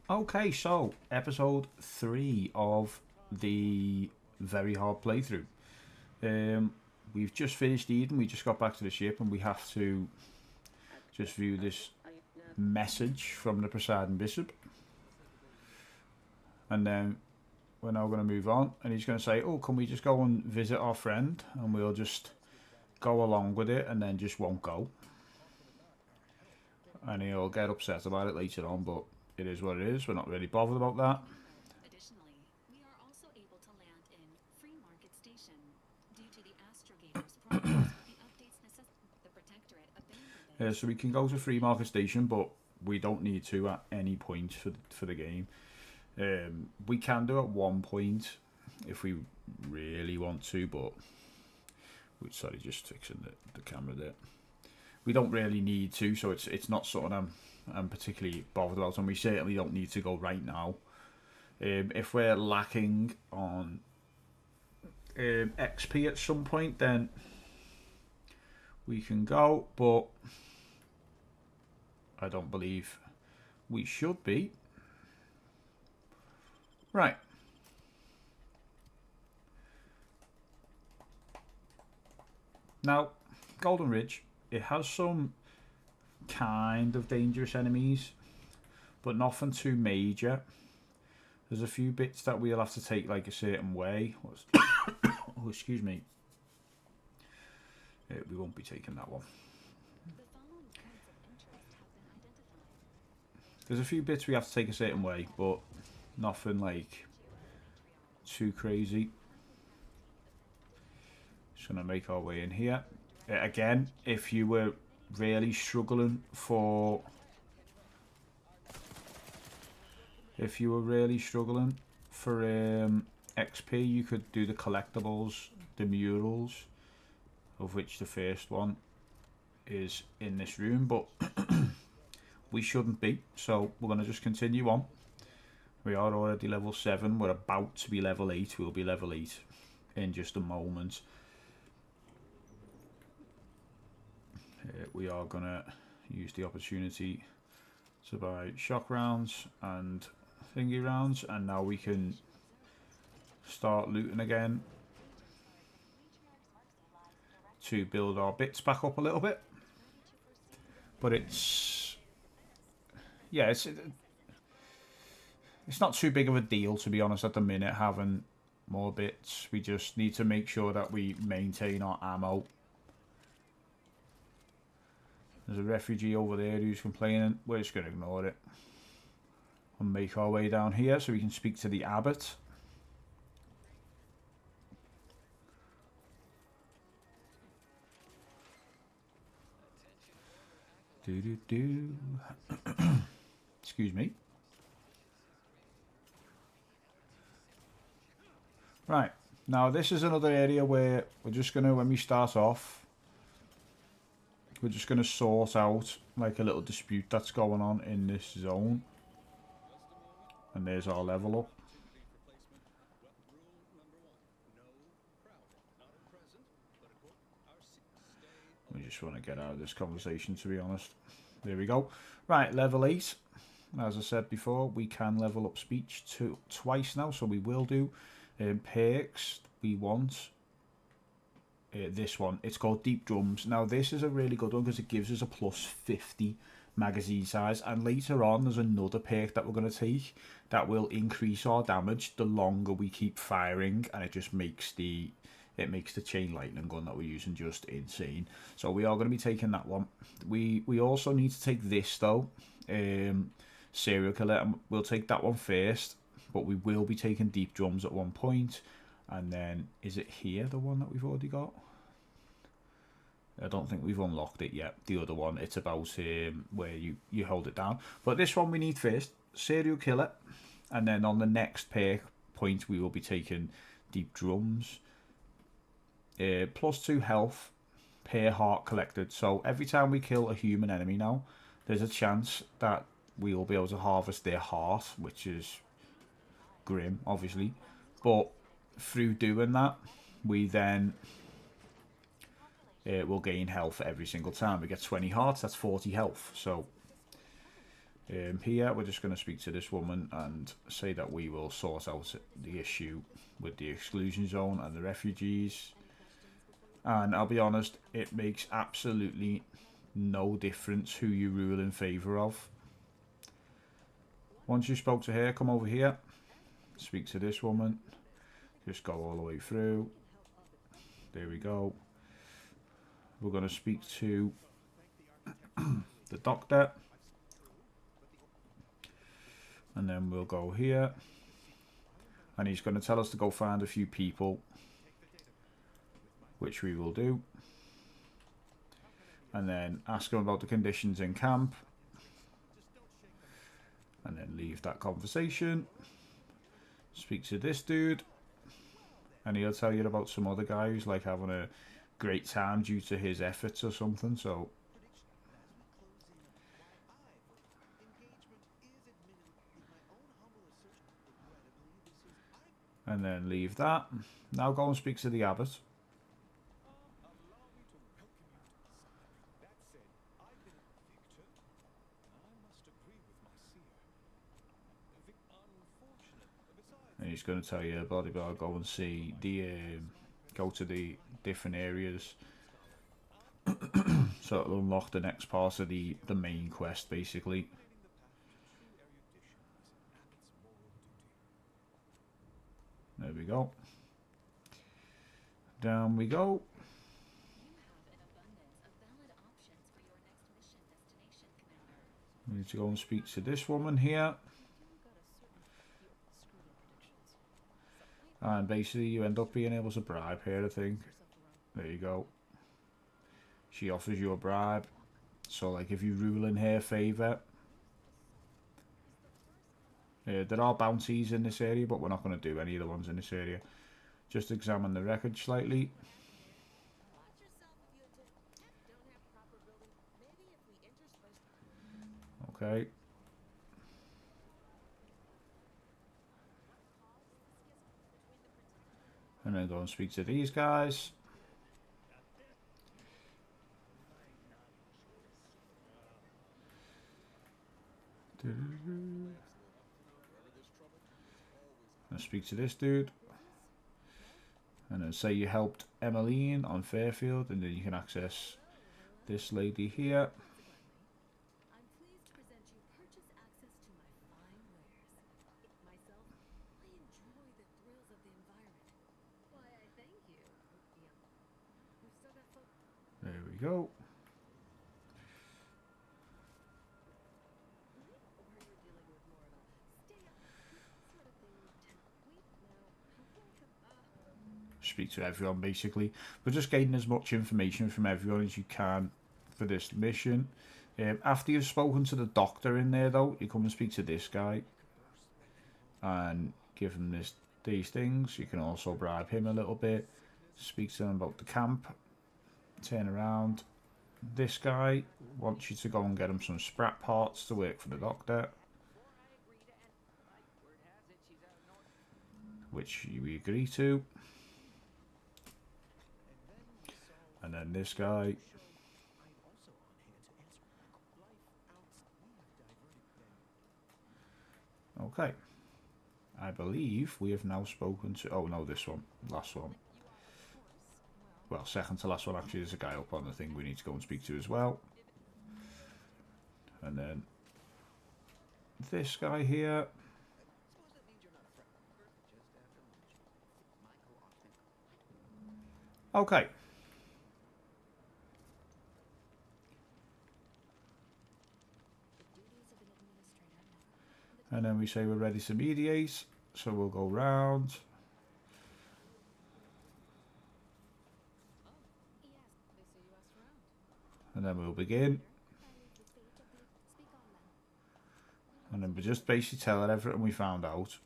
Okay, so episode 3 of the very hard playthrough. Um, we've just finished Eden, we just got back to the ship, and we have to just view this message from the presiding bishop. And then we're now going to move on, and he's going to say, oh, can we just go and visit our friend? And we'll just go along with it, and then just won't go. And he'll get upset about it later on, but it is what it is. We're not really bothered about that. Additionally, we are also able to land in Free Market Station. Due to the astrogator's problems, the updates necessitate the Protectorate abandon it. So we can go to Free Market Station, but we don't need to at any point for the game. We can do at one point if we really want to, but sorry, just fixing the camera there. We don't really need to, so it's not something I'm particularly bothered about, and we certainly don't need to go right now. If we're lacking on XP at some point, then we can go, but I don't believe we should be. Right. Now, Golden Ridge, it has some kind of dangerous enemies, but nothing too major. There's a few bits that we'll have to take like a certain way. Oh, excuse me. We won't be taking that one. There's a few bits we have to take a certain way, but nothing like too crazy. Just going to make our way in here. Again, if you were really struggling for XP, you could do the collectibles, the murals, of which the first one is in this room, but we shouldn't be, so we're going to just continue on. We are already level 7, we're about to be level 8, we'll be level 8 in just a moment. We are going to use the opportunity to buy shock rounds and thingy rounds, and now we can start looting again to build our bits back up a little bit. But it's not too big of a deal, to be honest, at the minute, having more bits. We just need to make sure that we maintain our ammo. There's a refugee over there who's complaining. We're just going to ignore it and make our way down here so we can speak to the abbot. Excuse me. Right, now this is another area where we're just going to, when we start off, we're just going to sort out like a little dispute that's going on in this zone. And there's our level up. We just want to get out of this conversation, to be honest. There we go. Right, level 8. As I said before, we can level up speech twice now, so we will do. Perks we want. This one, it's called Deep Drums. Now this is a really good one because it gives us a plus 50 magazine size, and later on there's another perk that we're going to take that will increase our damage the longer we keep firing, and it just makes the chain lightning gun that we're using just insane. So we are going to be taking that one. We also need to take this though, serial killer, and we'll take that one first, but we will be taking Deep Drums at one point. And then, is it here, the one that we've already got? I don't think we've unlocked it yet. The other one, it's about where you hold it down. But this one we need first, serial killer. And then on the next perk point, we will be taking Deep Drums. Plus 2 health per heart collected. So every time we kill a human enemy now, there's a chance that we will be able to harvest their heart, which is grim, obviously. But through doing that, we then will gain health every single time. We get 20 hearts, that's 40 health. So Here we're just going to speak to this woman and say that we will sort out the issue with the exclusion zone and the refugees. And I'll be honest, it makes absolutely no difference who you rule in favour of. Once you spoke to her, come over here, speak to this woman, just go all the way through. There we go. We're going to speak to the doctor, and then we'll go here, and he's going to tell us to go find a few people, which we will do, and then ask him about the conditions in camp, and then leave that conversation. Speak to this dude, and he'll tell you about some other guy who's like having a great time due to his efforts or something. So and then leave that. Now go and speak to the abbot. And he's going to tell you about go and see the go to the different areas so it'll unlock the next part of the main quest basically. There we go. Down we go. We need to go and speak to this woman here. And basically you end up being able to bribe her, I think. There you go. She offers you a bribe. So like if you rule in her favour. There are bounties in this area, but we're not going to do any of the ones in this area. Just examine the record slightly. Okay. And then go and speak to these guys. And speak to this dude. And then say you helped Emmeline on Fairfield, and then you can access this lady here. I'm pleased to present you purchase access to my fine wares. Myself, I enjoy the thrills of the environment. Why, I thank you. Yeah. We've still got folk. There we go. Speak to everyone basically. We're just getting as much information from everyone as you can for this mission. After you've spoken to the doctor in there though, you come and speak to this guy and give him these things. You can also bribe him a little bit. Speak to him about the camp. Turn around. This guy wants you to go and get him some sprat parts to work for the doctor, which we agree to. And then this guy. Okay. I believe we have now spoken to... Oh, no, this one. Last one. Well, second to last one, actually. There's a guy up on the thing we need to go and speak to as well. And then this guy here. Okay. And then we say we're ready to mediate, so we'll go round. And then we'll begin. And then we just basically tell her everything we found out.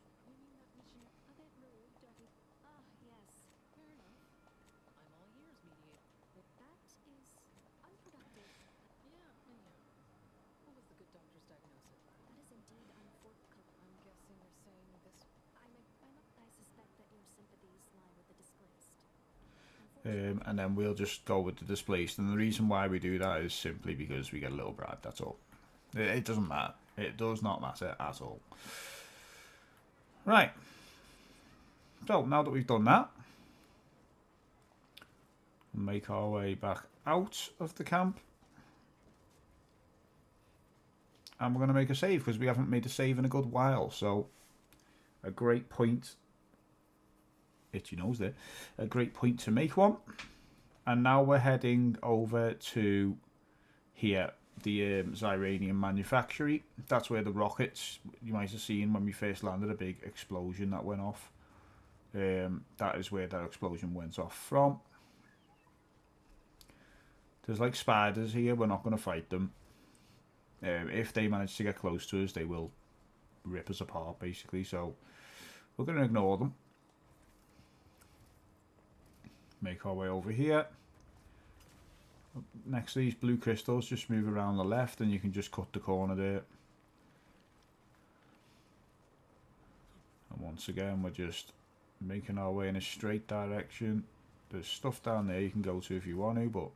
And then we'll just go with the displaced. And the reason why we do that is simply because we get a little bribe, that's all. It doesn't matter. It does not matter at all. Right. So, now that we've done that, we'll make our way back out of the camp. And we're going to make a save, because we haven't made a save in a good while. So, a great point. Itchy nose there. A great point to make one. And now we're heading over to here, the Ziranium Manufactory. That's where the rockets, you might have seen when we first landed, a big explosion that went off. That is where that explosion went off from. There's like spiders here. We're not going to fight them. If they manage to get close to us, they will rip us apart, basically. So we're going to ignore them. Make our way over here. Next to these blue crystals, just move around the left and you can just cut the corner there. And once again, we're just making our way in a straight direction. There's stuff down there you can go to if you want to, but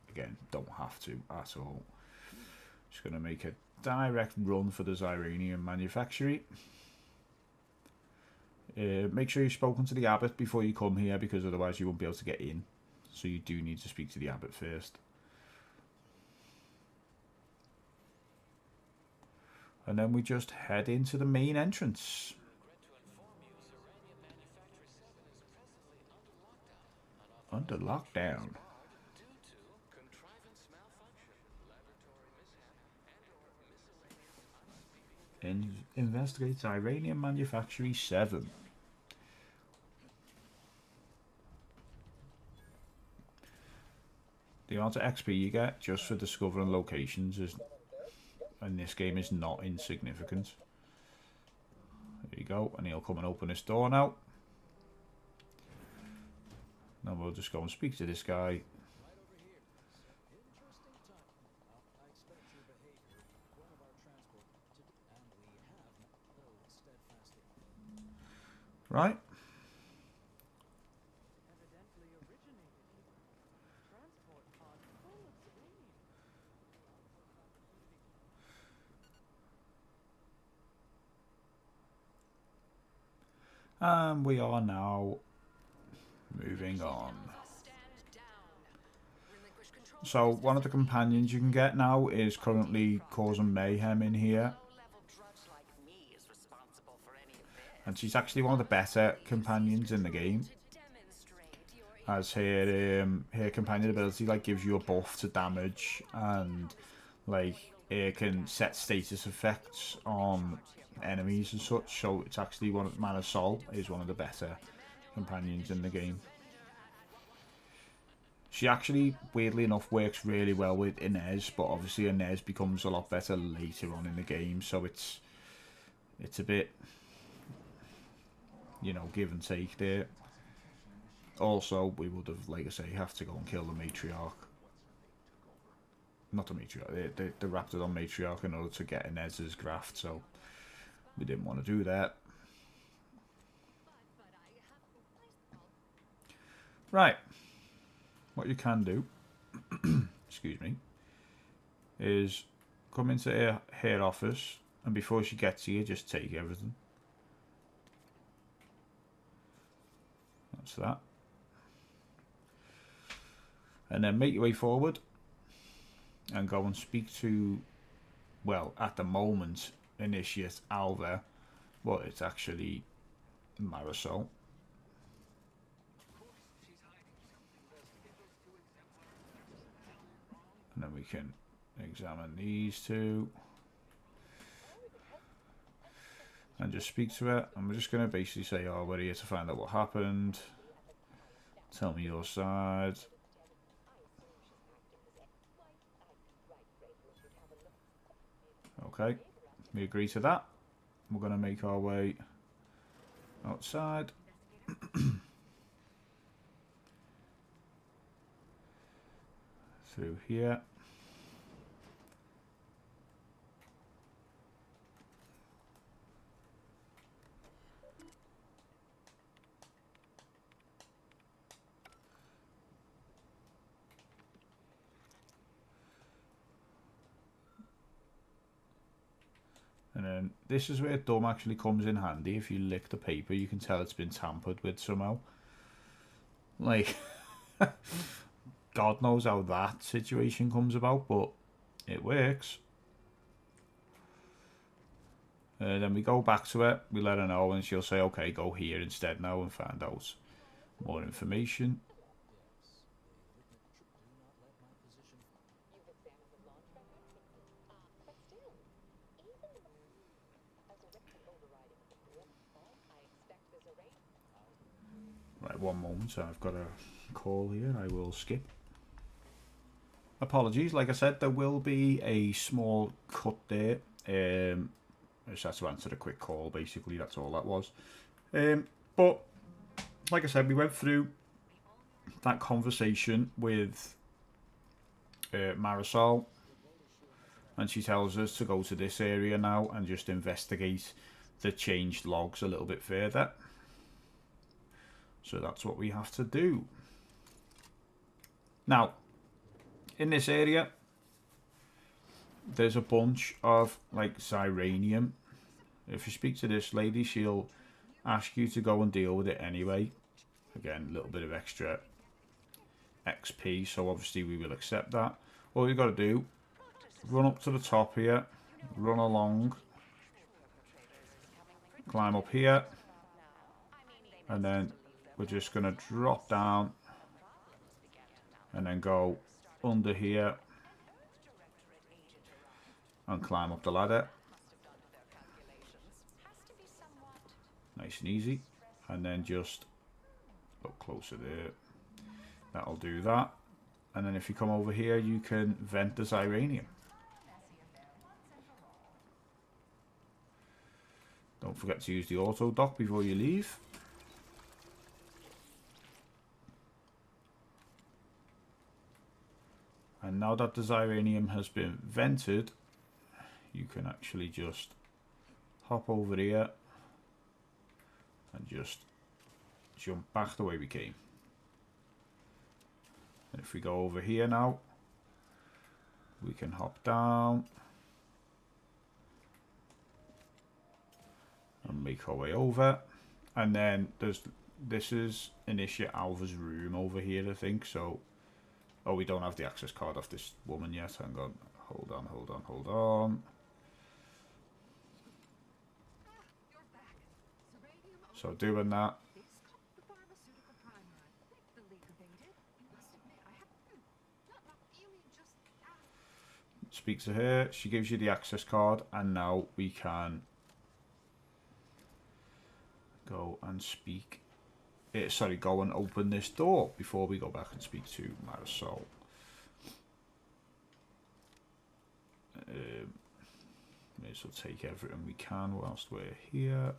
again, don't have to at all. Just going to make a direct run for the Ziranium Manufactory. Make sure you've spoken to the abbot before you come here, because otherwise you won't be able to get in. So you do need to speak to the abbot first. And then we just head into the main entrance. Under lockdown. Investigate Ziranium Manufactory 7. The amount of XP you get just for discovering locations is, in this game, is not insignificant. There you go, and he'll come and open this door now. Now we'll just go and speak to this guy. Right. And we are now moving on. So one of the companions you can get now is currently causing mayhem in here. And she's actually one of the better companions in the game. As her companion ability like gives you a buff to damage, and like it can set status effects on enemies and such. So it's actually one of Mana Sol is one of the better companions in the game. She actually, weirdly enough, works really well with Inez, but obviously Inez becomes a lot better later on in the game. So it's a bit, you know, give and take there. Also, we would have, like I say, have to go and kill the matriarch. Not the matriarch, the Raptidon matriarch, in order to get Inez's graft, so we didn't want to do that. Right. What you can do, excuse me, is come into her office, and before she gets here, just take everything. That's that. And then make your way forward and go and speak to, well, at the moment, Initiate Alva, but it's actually Marisol. And then we can examine these two. And just speak to her. And we're just going to basically say, oh, we're here to find out what happened. Tell me your side. Okay, we agree to that. We're going to make our way outside. Through here. And then this is where dumb actually comes in handy. If you lick the paper, you can tell it's been tampered with somehow. Like, God knows how that situation comes about, but it works. Then we go back to it, we let her know, and she'll say, okay, go here instead now and find out more information. Right, one moment, I've got a call here, I will skip. Apologies, like I said, there will be a small cut there. I just had to answer a quick call, basically, that's all that was. But, like I said, we went through that conversation with Marisol, and she tells us to go to this area now and just investigate the changed logs a little bit further. So that's what we have to do. Now, in this area, there's a bunch of like Xyranium. If you speak to this lady, she'll ask you to go and deal with it anyway. Again, a little bit of extra XP, so obviously we will accept that. All you got to do, run up to the top here, run along, climb up here, and then we're just going to drop down and then go under here and climb up the ladder. Nice and easy. And then just look closer there. That'll do that. And then if you come over here, you can vent the Xyranium. Don't forget to use the auto dock before you leave. And now that the Xyranium has been vented, you can actually just hop over here and just jump back the way we came. And if we go over here now, we can hop down and make our way over. And then this is Initia Alva's room over here, I think. So, oh, we don't have the access card off this woman yet. Hang on, hold on. So doing that. Speak to her, she gives you the access card, and now we can go and speak. Go and open this door before we go back and speak to Marisol. May as well take everything we can whilst we're here.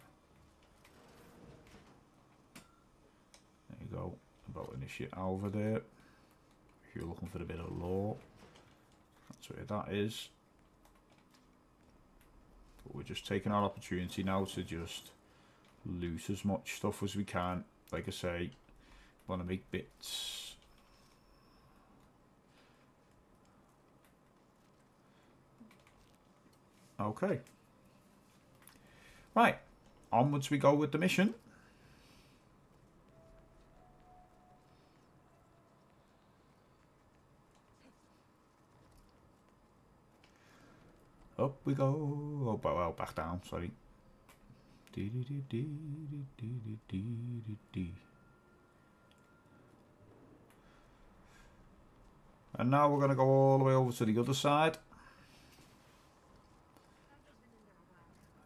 There you go, about Initiate Alva there. If you're looking for a bit of lore, that's where that is. But we're just taking our opportunity now to just loot as much stuff as we can. Like I say, want to make bits. Okay. Right, onwards we go with the mission. Up we go. Oh, well, back down, sorry. And now we're going to go all the way over to the other side.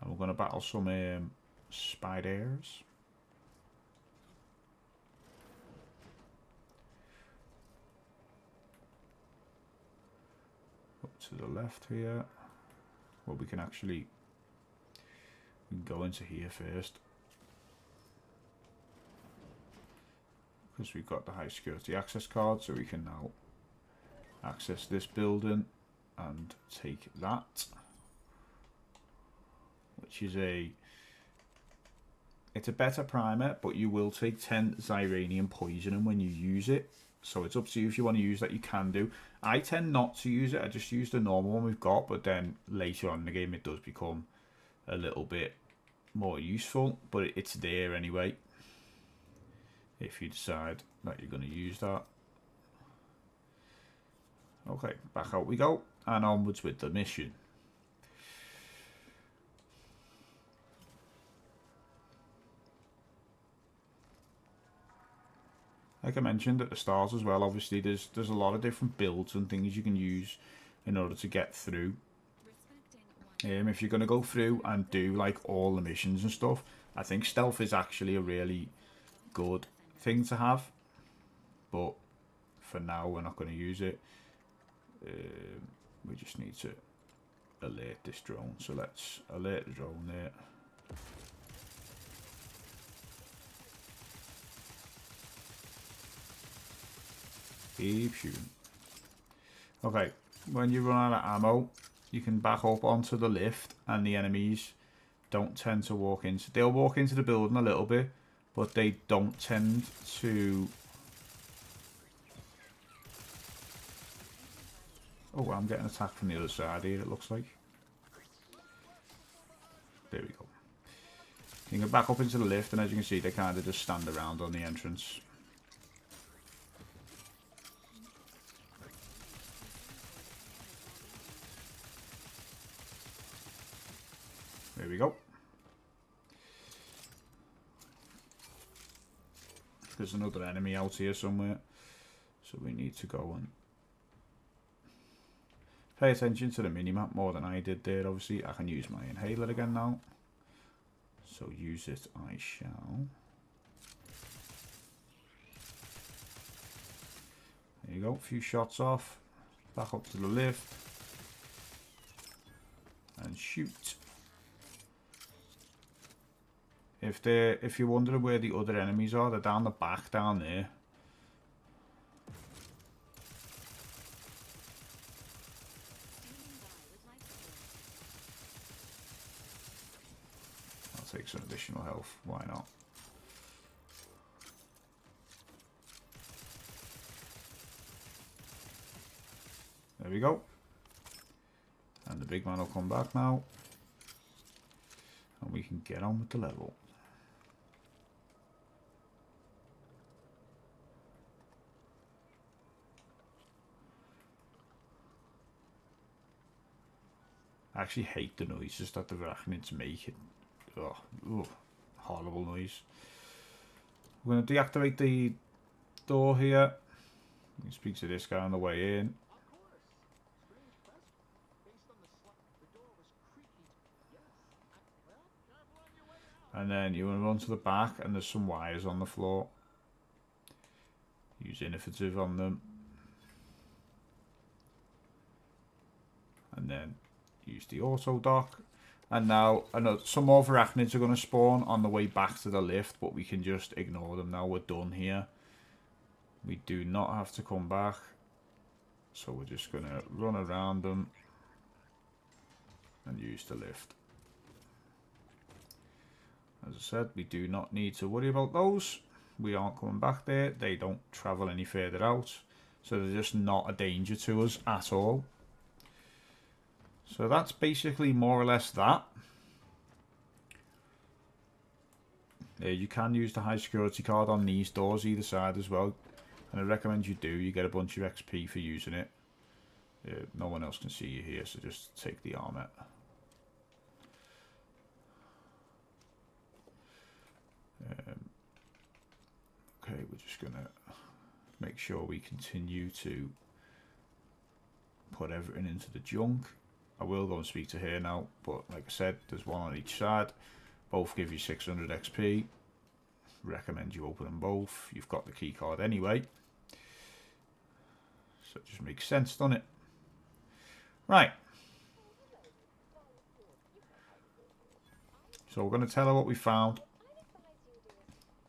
And we're going to battle some spiders. Up to the left here. Well, we can actually go into here first. Because we've got the high security access card, so we can now access this building and take that. Which is it's a better primer, but you will take 10 Xyranium poisoning when you use it. So it's up to you if you want to use that, you can do. I tend not to use it, I just use the normal one we've got, but then later on in the game it does become a little bit more useful, but it's there anyway if you decide that you're going to use that. Okay, back out we go, and onwards with the mission. Like I mentioned at the start as well, obviously there's a lot of different builds and things you can use in order to get through. If you're going to go through and do like all the missions and stuff, I think stealth is actually a really good thing to have, but for now we're not going to use it. We just need to alert this drone, so let's alert the drone there. Keep shooting. Okay, when you run out of ammo, you can back up onto the lift, and the enemies don't tend to walk into. They'll walk into the building a little bit, but they don't tend to. Oh, I'm getting attacked from the other side here, it looks like. There we go. You can back up into the lift, and as you can see, they kind of just stand around on the entrance. There we go. There's another enemy out here somewhere, so we need to go and pay attention to the minimap more than I did there. Obviously, I can use my inhaler again now, so use it I shall. There you go, a few shots off, back up to the lift, and shoot. If you're wondering where the other enemies are, they're down the back down there. I'll take some additional health, why not? There we go. And the big man will come back now. And we can get on with the level. I actually hate the noises that the arachnids make. Oh, horrible noise. We're going to deactivate the door here. We can speak to this guy on the way in. And then you want to run to the back, and there's some wires on the floor. Use initiative on them. And then use the auto dock. And now some more arachnids are going to spawn on the way back to the lift, but we can just ignore them now. We're done here. We do not have to come back. So we're just going to run around them and use the lift. As I said, we do not need to worry about those. We aren't coming back there. They don't travel any further out. So they're just not a danger to us at all. So that's basically more or less that. You can use the high security card on these doors either side as well. And I recommend you do. You get a bunch of XP for using it. No one else can see you here, so just take the armor. Okay, we're just going to make sure we continue to put everything into the junk. I will go and speak to her now, but like I said, there's one on each side. Both give you 600 XP. Recommend you open them both. You've got the key card anyway. So it just makes sense, doesn't it? Right. So we're going to tell her what we found.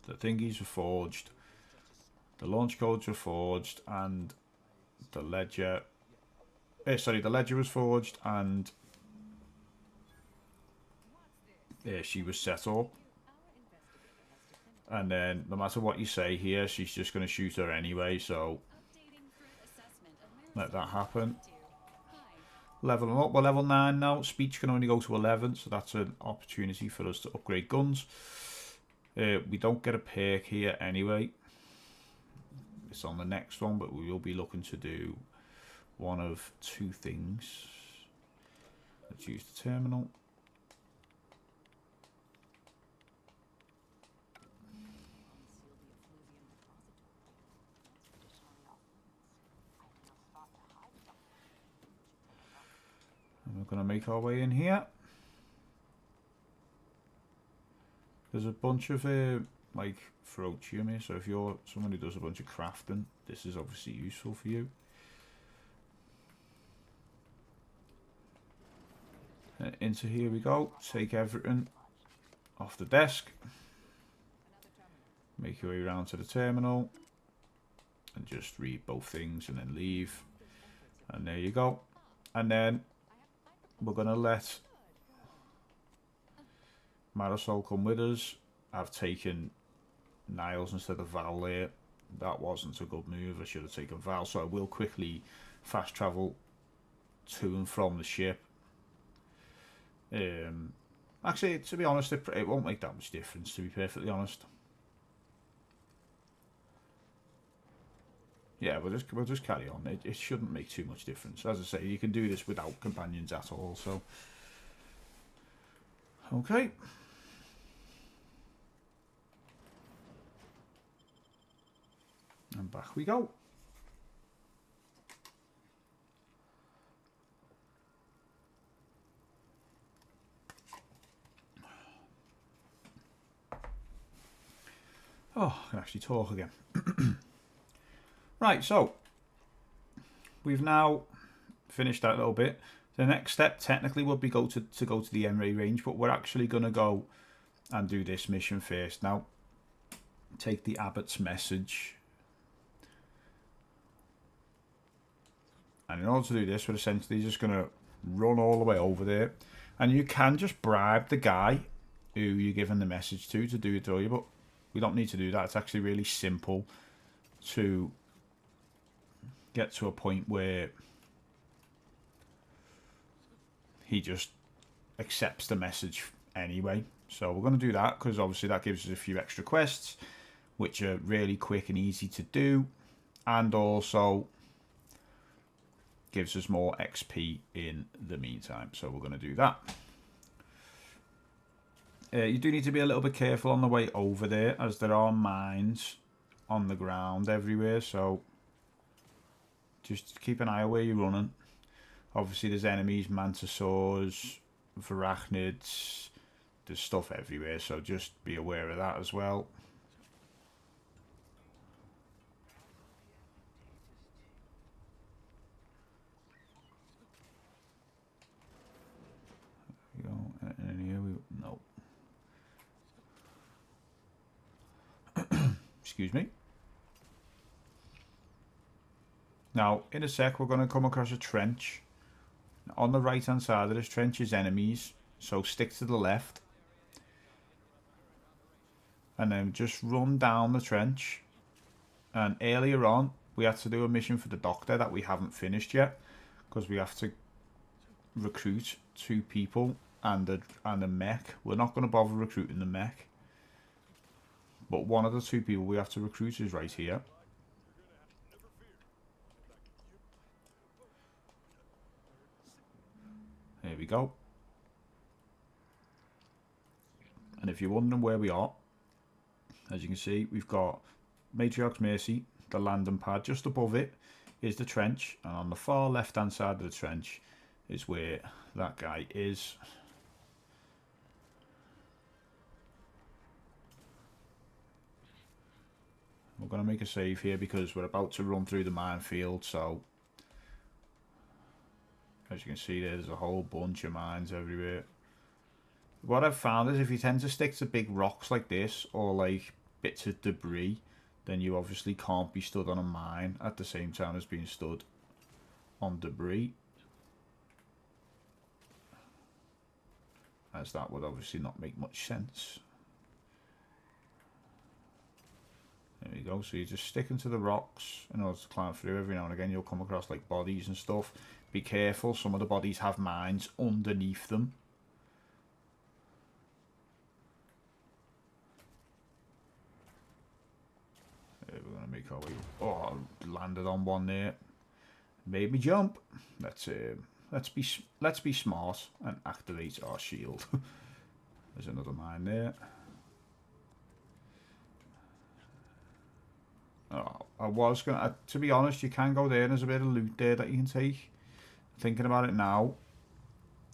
The thingies were forged. The launch codes were forged, and the ledger... the ledger was forged, and she was set up. And then, no matter what you say here, she's just going to shoot her anyway, so let that happen. leveling up. We're level 9 now. Speech can only go to 11, so that's an opportunity for us to upgrade guns. We don't get a perk here anyway. It's on the next one, but we will be looking to do one of two things. Let's use the terminal. And we're going to make our way in here. There's a bunch of like Ferotium here, so if you're someone who does a bunch of crafting, this is obviously useful for you. Into here we go. Take everything off the desk. Make your way around to the terminal. And just read both things and then leave. And there you go. And then we're going to let Marisol come with us. I've taken Niles instead of Val there. That wasn't a good move. I should have taken Val. So I will quickly fast travel to and from the ship. Actually, to be honest, it won't make that much difference, to be perfectly honest. Yeah, we'll just carry on. It shouldn't make too much difference. As I say, you can do this without companions at all. So, okay. And back we go. Oh, I can actually talk again. Right, so we've now finished that little bit. The next step technically would be to go to the Emre range, but we're actually going to go and do this mission first. Now, take the Abbot's message. And in order to do this, we're essentially just going to run all the way over there. And you can just bribe the guy who you're giving the message to do it for you, but we don't need to do that. It's actually really simple to get to a point where he just accepts the message anyway. So we're going to do that because obviously that gives us a few extra quests, which are really quick and easy to do, and also gives us more XP in the meantime. So we're going to do that. You do need to be a little bit careful on the way over there, as there are mines on the ground everywhere, so just keep an eye on where you're running. Obviously there's enemies, mantisaurs, varachnids, there's stuff everywhere, so just be aware of that as well. There we go. And here we no. Excuse me. Now, in a sec, we're going to come across a trench. On the right hand side of this trench is enemies, so stick to the left. And then just run down the trench. And earlier on, we had to do a mission for the doctor that we haven't finished yet, because we have to recruit 2 people and a mech. We're not going to bother recruiting the mech, but one of the 2 people we have to recruit is right here. There we go. And if you're wondering where we are, as you can see, we've got Matriarch's Mercy, the landing pad. Just above it is the trench, and on the far left hand side of the trench is where that guy is. We're going to make a save here because we're about to run through the minefield, so as you can see, there's a whole bunch of mines everywhere. What I've found is if you tend to stick to big rocks like this, or like bits of debris, then you obviously can't be stood on a mine at the same time as being stood on debris, as that would obviously not make much sense. There you go. So you're just sticking to the rocks in order to climb through. Every now and again you'll come across like bodies and stuff. be careful. Some of the bodies have mines underneath them. We're going to make our way. Oh, landed on one there. Made me jump. Let's be smart and activate our shield. There's another mine there. Oh, I was gonna. To be honest, you can go there. And there's a bit of loot there that you can take. Thinking about it now,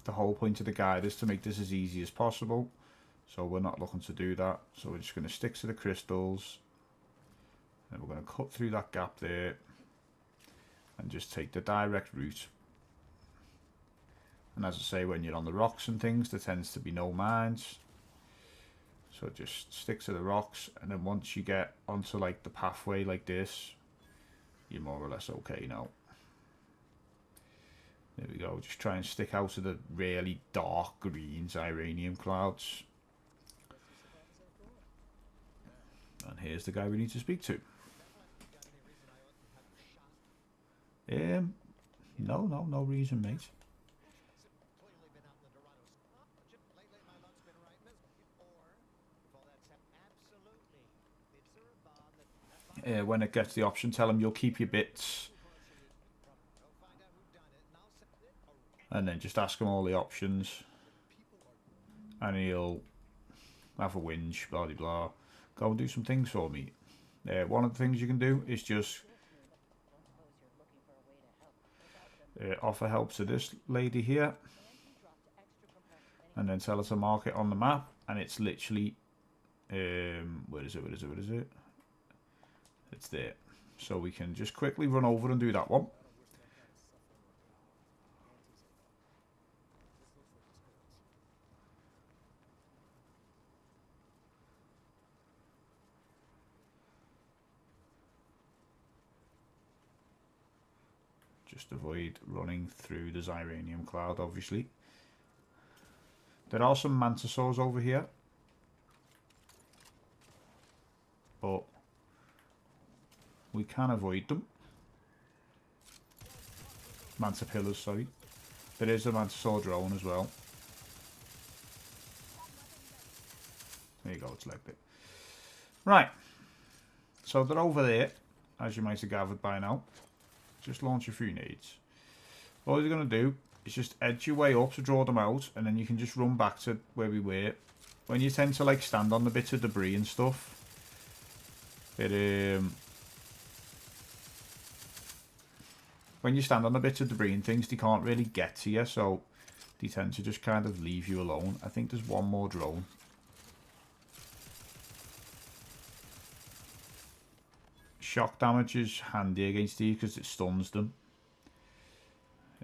the whole point of the guide is to make this as easy as possible. So we're not looking to do that. So we're just going to stick to the crystals. And we're going to cut through that gap there. And just take the direct route. And as I say, when you're on the rocks and things, there tends to be no mines. So just stick to the rocks, and then once you get onto like the pathway like this, you're more or less okay now. There we go. Just try and stick out of the really dark green Iranium clouds. And here's the guy we need to speak to. No reason, mate. When it gets the option, tell him you'll keep your bits. And then just ask him all the options. And he'll have a whinge, blah, blah, blah. Go and do some things for me. One of the things you can do is just offer help to this lady here. And then tell her to mark it on the map. And it's literally... where is it? It's there. So we can just quickly run over and do that one. Just avoid running through the Iranium cloud, obviously. There are some mantisaurs over here. But we can avoid them. Mantipillars, sorry. There is a mantisaur drone as well. There you go, it's like that. Right. So they're over there, as you might have gathered by now. Just launch a few nades. All you're going to do is just edge your way up to draw them out, and then you can just run back to where we were. When you tend to like stand on the bits of debris and stuff, when you stand on the bits of debris and things, they can't really get to you, so they tend to just kind of leave you alone. I think there's one more drone. Shock damage is handy against these because it stuns them.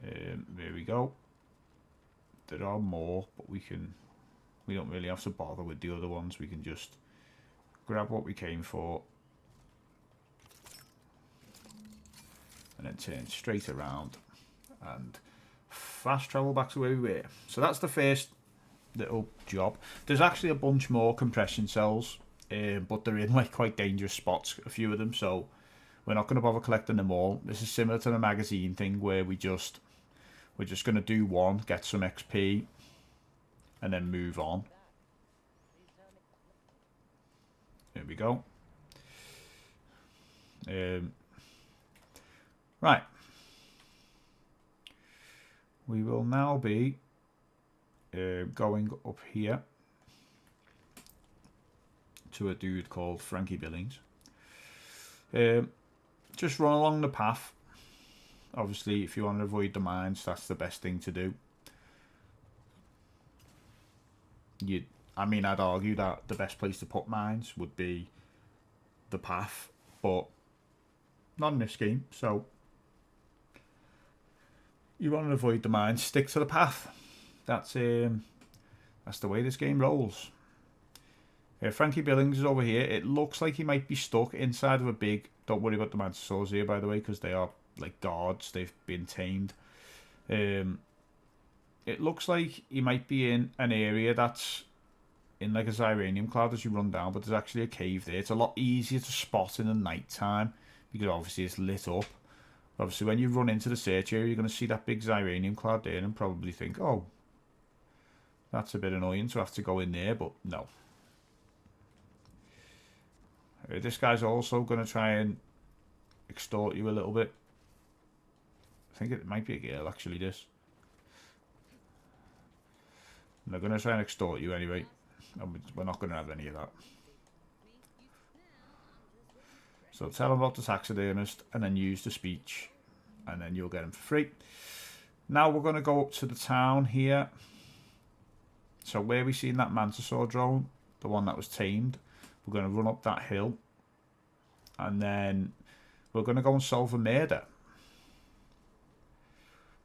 There we go. There are more, but we don't really have to bother with the other ones. We can just grab what we came for. And then turn straight around and fast travel back to where we were. So that's the first little job. There's actually a bunch more compression cells, but they're in like quite dangerous spots, a few of them, so we're not going to bother collecting them all. This is similar to the magazine thing where we're just going to do one, get some XP, and then move on. There we go. Right. We will now be going up here to a dude called Frankie Billings. Just run along the path. Obviously, if you want to avoid the mines, that's the best thing to do. I'd argue that the best place to put mines would be the path, but not in this game, so you want to avoid the mines, stick to the path. That's the way this game rolls. Frankie Billings is over here. It looks like he might be stuck inside of a big... Don't worry about the mantisaurs here, by the way, because they are like guards. They've been tamed. It looks like he might be in an area that's in like a Iranium cloud as you run down, but there's actually a cave there. It's a lot easier to spot in the night time because obviously it's lit up. Obviously, when you run into the search area, you're going to see that big Xyranium cloud there and probably think, oh, that's a bit annoying to have to go in there, but no. This guy's also going to try and extort you a little bit. I think it might be a girl, actually, this. And they're going to try and extort you anyway. And we're not going to have any of that. So tell them about the taxidermist and then use the speech. And then you'll get them for free. Now we're going to go up to the town here. So where we seen that Mantisaur drone, the one that was tamed, we're going to run up that hill. And then we're going to go and solve a murder.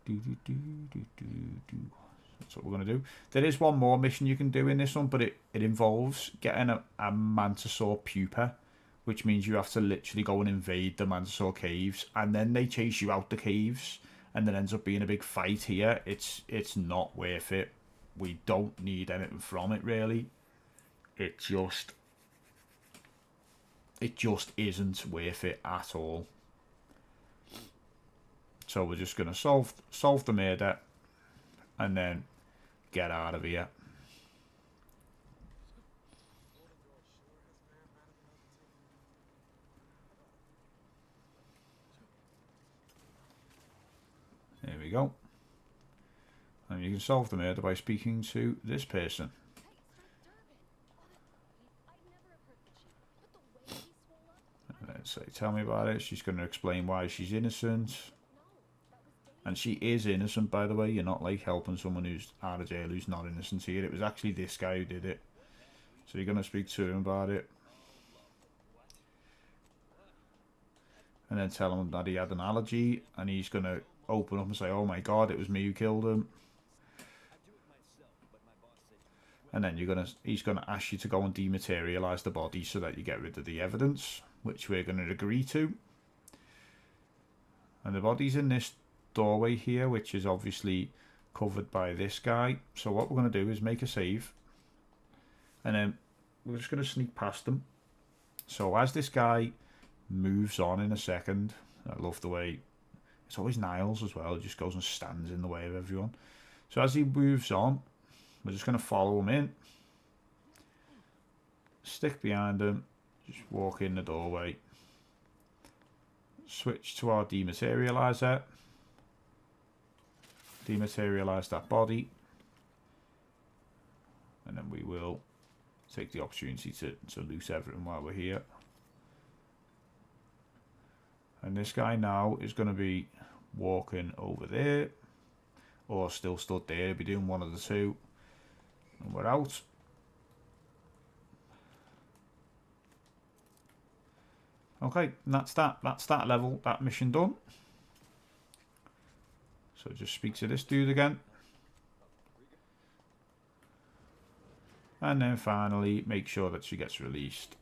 That's what we're going to do. There is one more mission you can do in this one, but it involves getting a Mantisaur pupa, which means you have to literally go and invade the Mantisaur caves, and then they chase you out the caves, and then ends up being a big fight here. It's not worth it. We don't need anything from it, really. It just isn't worth it at all. So we're just going to solve the murder and then get out of here. There we go. And you can solve the murder by speaking to this person. And then say, tell me about it. She's going to explain why she's innocent. And she is innocent, by the way. You're not like helping someone who's out of jail who's not innocent here. It was actually this guy who did it. So you're going to speak to him about it. And then tell him that he had an allergy. And he's going to open up and say, oh my god, it was me who killed him. And then he's going to ask you to go and dematerialize the body so that you get rid of the evidence, which we're going to agree to. And the body's in this doorway here, which is obviously covered by this guy. So what we're going to do is make a save, and then we're just going to sneak past them. So as this guy moves on in a second, I love the way it's always Niles as well, it just goes and stands in the way of everyone. So as he moves on, we're just going to follow him in, stick behind him, just walk in the doorway, switch to our dematerializer, dematerialize that body, and then we will take the opportunity to loot everything while we're here. And this guy now is going to be walking over there, or still stood there. He'll be doing one of the two, and we're out. Okay, and that's that level, that mission done. So just speak to this dude again. And then finally make sure that she gets released.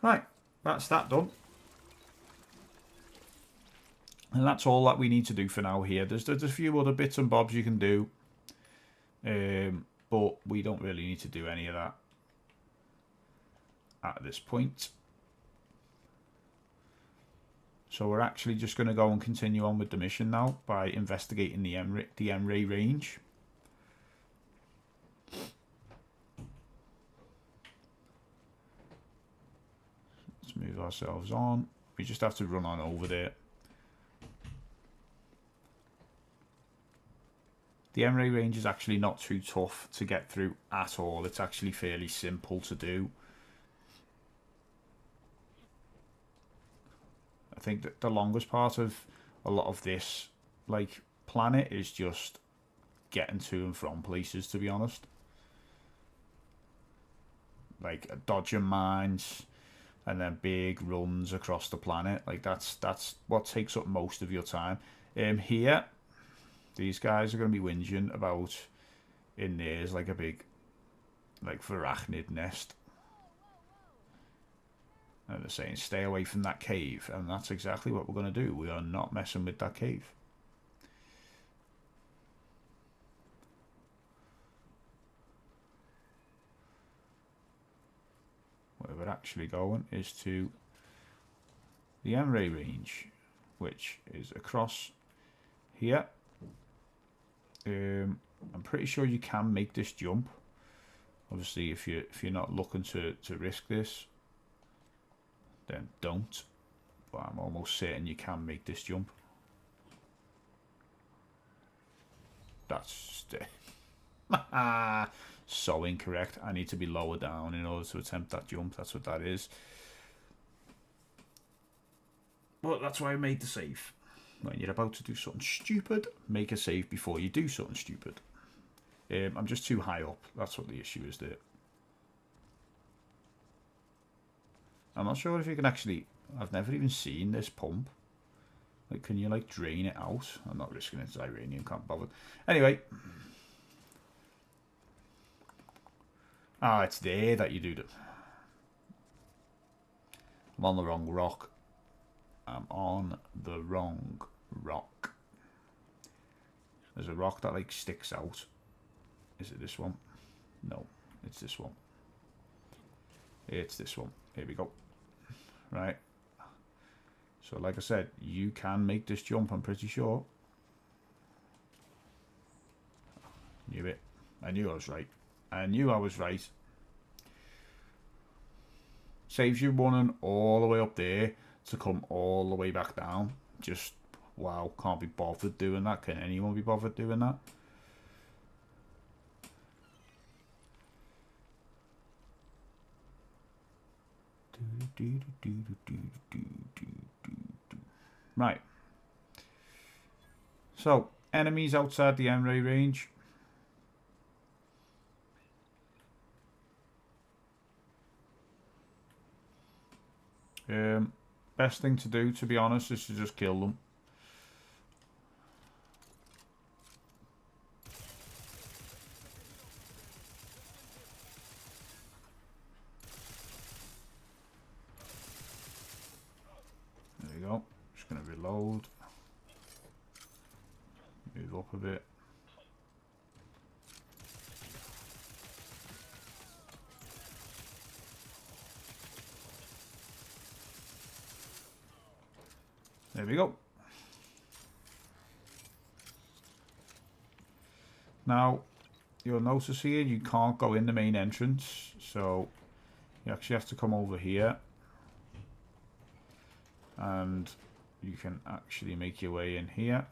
Right, that's that done. And that's all that we need to do for now here. There's a few other bits and bobs you can do. But we don't really need to do any of that at this point. So we're actually just going to go and continue on with the mission now by investigating the M-ray range. Let's move ourselves on. We just have to run on over there. The M-ray range is actually not too tough to get through at all. It's actually fairly simple to do. I think that the longest part of a lot of this planet is just getting to and from places, to be honest. Like dodging mines and then big runs across the planet. Like that's what takes up most of your time. Here, these guys are going to be whinging about in there's like a big arachnid nest. And they're saying stay away from that cave, and that's exactly what we're going to do. We are not messing with that cave. actually going is to the M-ray range, which is across here. I'm pretty sure you can make this jump. Obviously, if you're not looking to risk this, then don't. But I'm almost certain you can make this jump. That's so incorrect. I need to be lower down in order to attempt that jump. That's what that is. But that's why I made the save. When you're about to do something stupid, make a save before you do something stupid. I'm just too high up. That's what the issue is there. I'm not sure if you can actually... I've never even seen this pump. Like, can you, like, drain it out? I'm not risking it. It's Iranian, can't bother. Anyway. Ah, it's there that you do that. I'm on the wrong rock. I'm on the wrong rock. There's a rock that, like, sticks out. Is it this one? No, it's this one. It's this one. Here we go. Right. So, like I said, you can make this jump, I'm pretty sure. Knew it. I knew I was right. I knew I was right. Saves you running all the way up there to come all the way back down. Just, wow, can't be bothered doing that. Can anyone be bothered doing that? Right. So, enemies outside the M-ray range. Best thing to do, to be honest, is to just kill them. There you go. Just going to reload. Move up a bit. There we go. Now, you'll notice here you can't go in the main entrance, so you actually have to come over here. And you can actually make your way in here.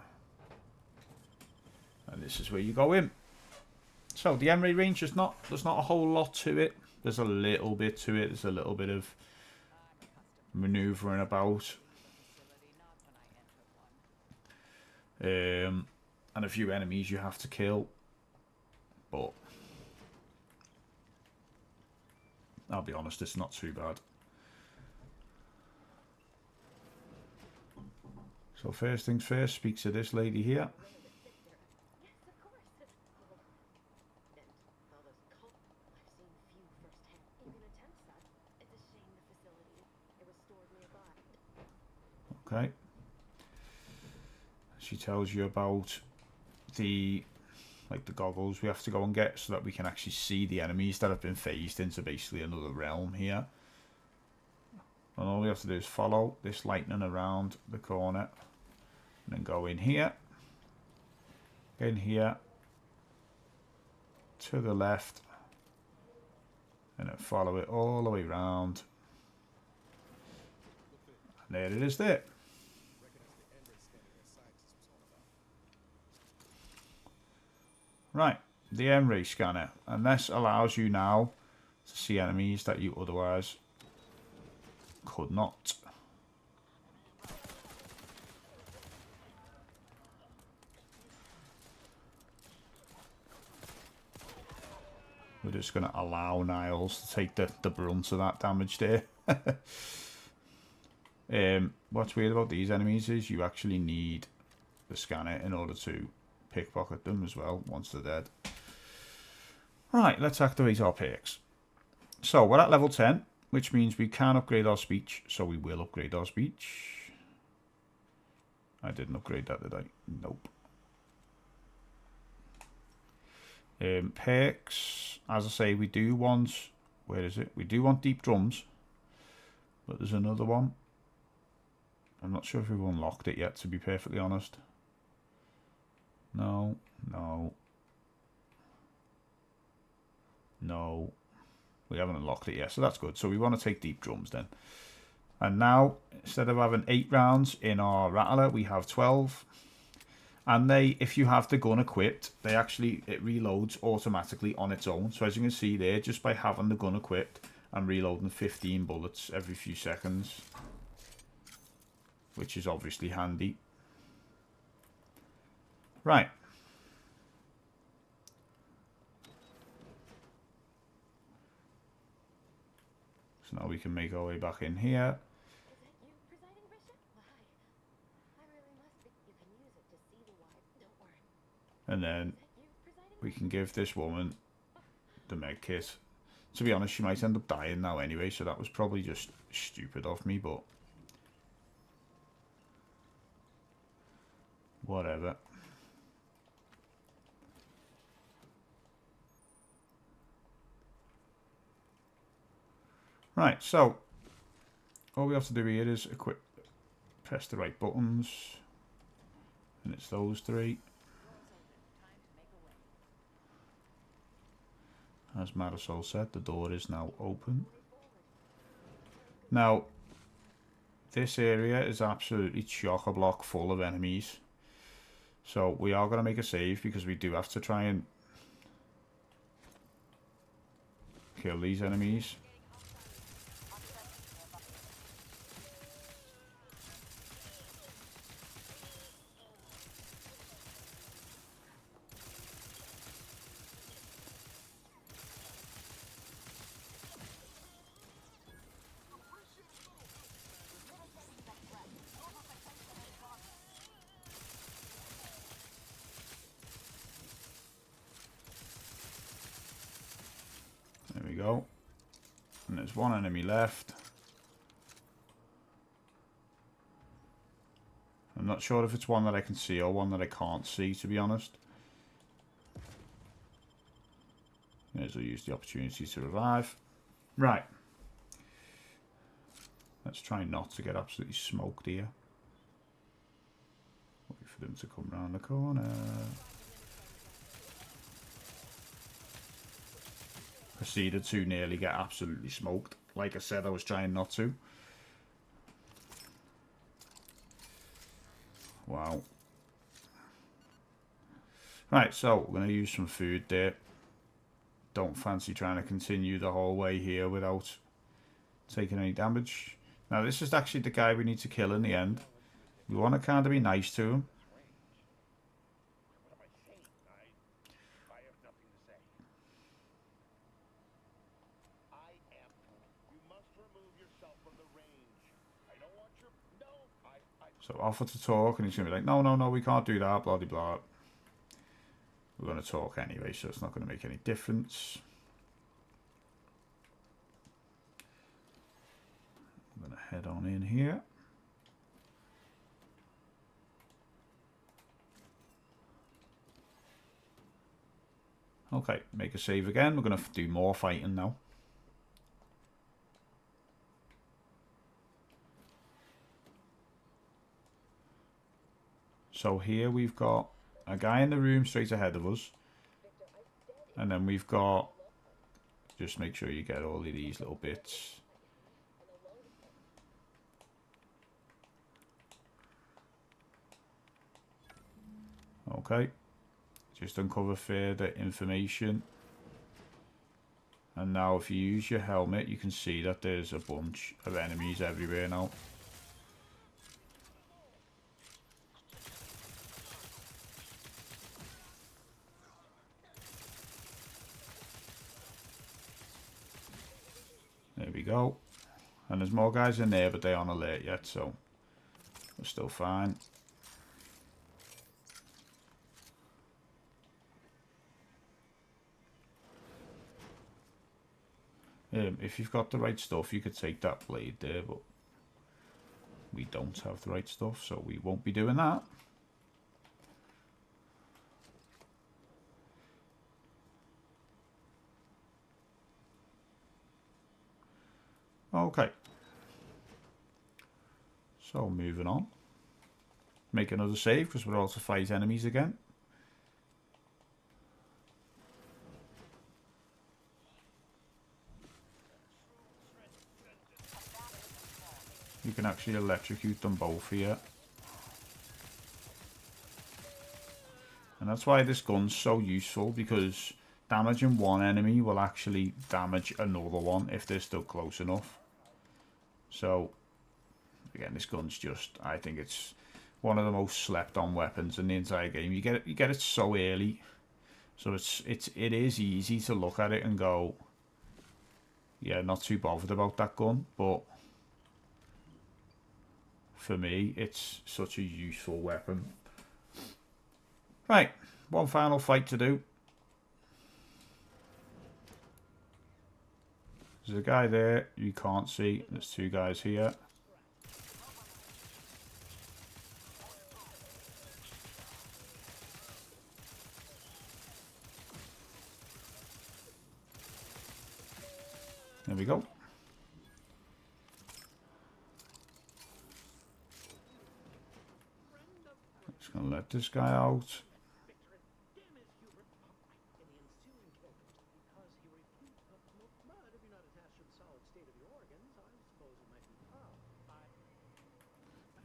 And this is where you go in. So the M-ray range is there's not a whole lot to it. There's a little bit to it. There's a little bit of maneuvering about. And a few enemies you have to kill. But I'll be honest, it's not too bad. So first things first, speak to this lady here. Okay. She tells you about the goggles we have to go and get so that we can actually see the enemies that have been phased into basically another realm here. And all we have to do is follow this lightning around the corner and then go in here, to the left, and then follow it all the way around. And there it is there. Right, the M-ray scanner, and this allows you now to see enemies that you otherwise could not. We're just going to allow Niles to take the brunt of that damage there. What's weird about these enemies is you actually need the scanner in order to pickpocket them as well once they're dead. Right, let's activate our perks. So we're at level 10, which means we can upgrade our speech, so we will upgrade our speech. I didn't upgrade that, did I? Nope. Perks, as I say, we do want, where is it? We do want deep drums. But there's another one. I'm not sure if we've unlocked it yet, to be perfectly honest. No, no. No. We haven't unlocked it yet, so that's good. So we want to take deep drums then. And now, instead of having 8 rounds in our rattler, we have 12. And they, if you have the gun equipped, it reloads automatically on its own. So as you can see there, just by having the gun equipped, I'm reloading 15 bullets every few seconds, which is obviously handy. Right. So now we can make our way back in here. And then we can give this woman the med kit. To be honest, she might end up dying now anyway, so that was probably just stupid of me, but whatever. Right, so all we have to do here is press the right buttons, and it's those 3. As Marisol said, the door is now open. Now, this area is absolutely chock-a-block full of enemies. So we are going to make a save because we do have to try and kill these enemies. There we go. And there's one enemy left. I'm not sure if it's one that I can see or one that I can't see, to be honest. May as well use the opportunity to revive. Right. Let's try not to get absolutely smoked here. Wait for them to come round the corner. Proceeded to nearly get absolutely smoked. Like I said, I was trying not to. Wow. Right, so we're going to use some food there. Don't fancy trying to continue the whole way here without taking any damage. Now this is actually the guy we need to kill in the end. We want to kind of be nice to him. So offer to talk, and he's going to be like, no, no, no, we can't do that, blah, blah, blah. We're going to talk anyway, so it's not going to make any difference. I'm going to head on in here. Okay, make a save again. We're going to do more fighting now. So here we've got a guy in the room straight ahead of us. And then we've got... Just make sure you get all of these little bits. Okay. Just uncover further information. And now if you use your helmet, you can see that there's a bunch of enemies everywhere now. There we go. And there's more guys in there, but they aren't alert yet, so we're still fine. If you've got the right stuff, you could take that blade there, but we don't have the right stuff, so we won't be doing that. Okay. So moving on. Make another save because we're all to fight enemies again. You can actually electrocute them both here. And that's why this gun's so useful, because damaging one enemy will actually damage another one if they're still close enough. So, again, this gun's just, I think it's one of the most slept on weapons in the entire game. You get it so early. So it is easy to look at it and go, yeah, not too bothered about that gun, but for me, it's such a useful weapon. Right, one final fight to do. There's a guy there you can't see. There's two guys here. There we go. Just gonna let this guy out.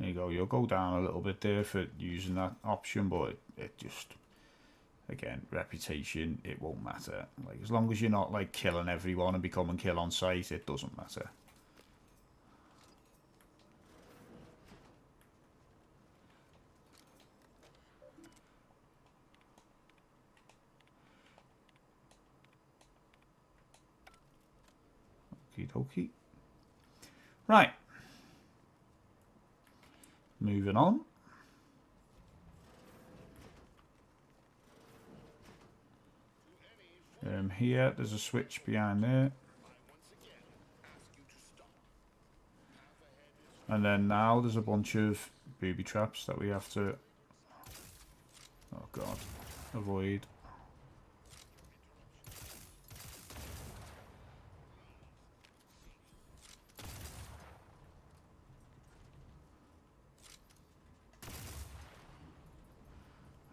There you go. You'll go down a little bit there for using that option, but it just, again, reputation, it won't matter. Like, as long as you're not like killing everyone and becoming kill on sight, it doesn't matter. Okie dokie. Right. Moving on. Here, there's a switch behind there. And then now there's a bunch of booby traps that we have to, oh god, avoid.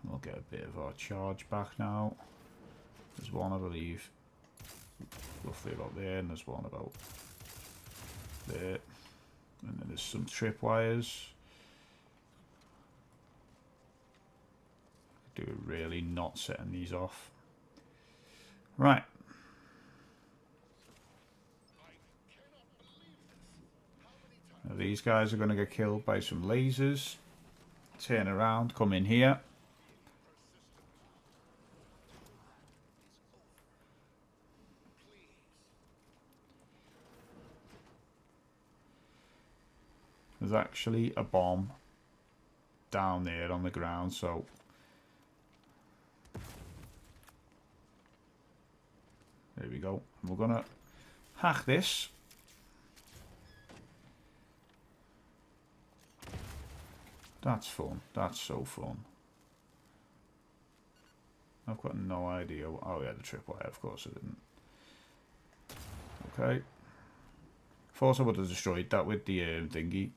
We'll get a bit of our charge back now. There's one, I believe, roughly about there, and there's one about there. And then there's some tripwires. Do it really not setting these off. Right. Now these guys are going to get killed by some lasers. Turn around, come in here. There's actually a bomb down there on the ground, so there we go. We're gonna hack this. That's fun. That's so fun. I've got no idea. Oh yeah, the tripwire. Of course I didn't. Okay. Thought I would have destroyed that with the thingy.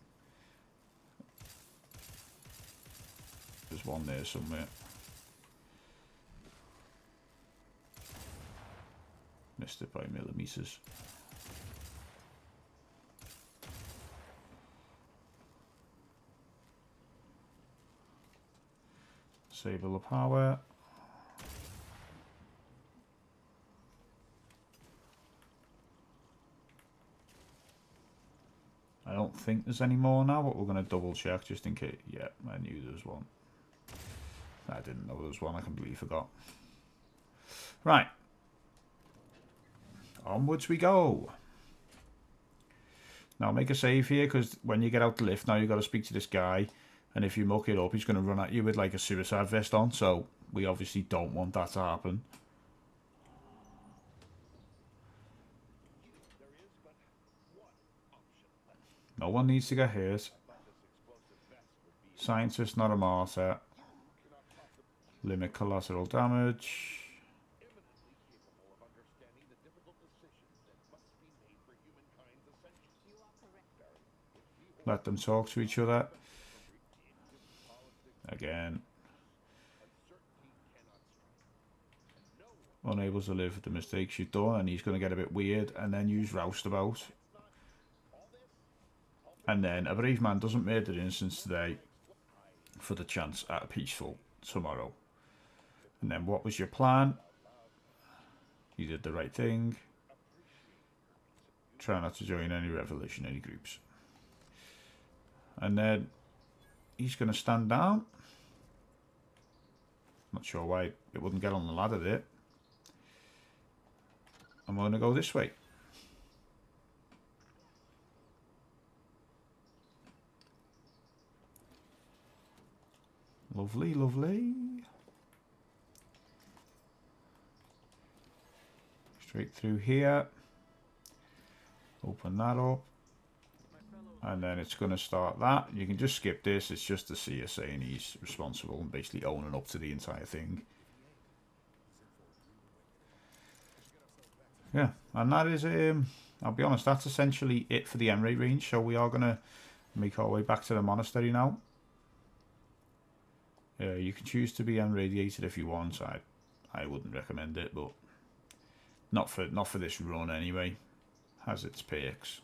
There's one there somewhere. Missed it by millimeters. Disable the power. I don't think there's any more now, but we're going to double check just in case. Yeah, I knew there was one. I didn't know there was one. I completely forgot. Right. Onwards we go. Now make a save here, because when you get out the lift now you've got to speak to this guy, and if you muck it up he's going to run at you with like a suicide vest on, so we obviously don't want that to happen. No one needs to get hurt. Scientist, not a martyr. Limit collateral damage. Let them talk to each other. Again. Unable to live with the mistakes you've done, and he's going to get a bit weird and then use roustabout. And then a brave man doesn't murder innocents today for the chance at a peaceful tomorrow. And then what was your plan? You did the right thing. Try not to join any revolutionary groups. And then he's going to stand down. Not sure why it wouldn't get on the ladder there. I'm going to go this way. Lovely, lovely. Straight through here. Open that up. And then it's going to start that. You can just skip this. It's just the seer saying he's responsible and basically owning up to the entire thing. Yeah, and that is, I'll be honest, that's essentially it for the Emre range. So we are going to make our way back to the monastery now. You can choose to be unradiated if you want. I wouldn't recommend it, but not for this run anyway. Has its perks.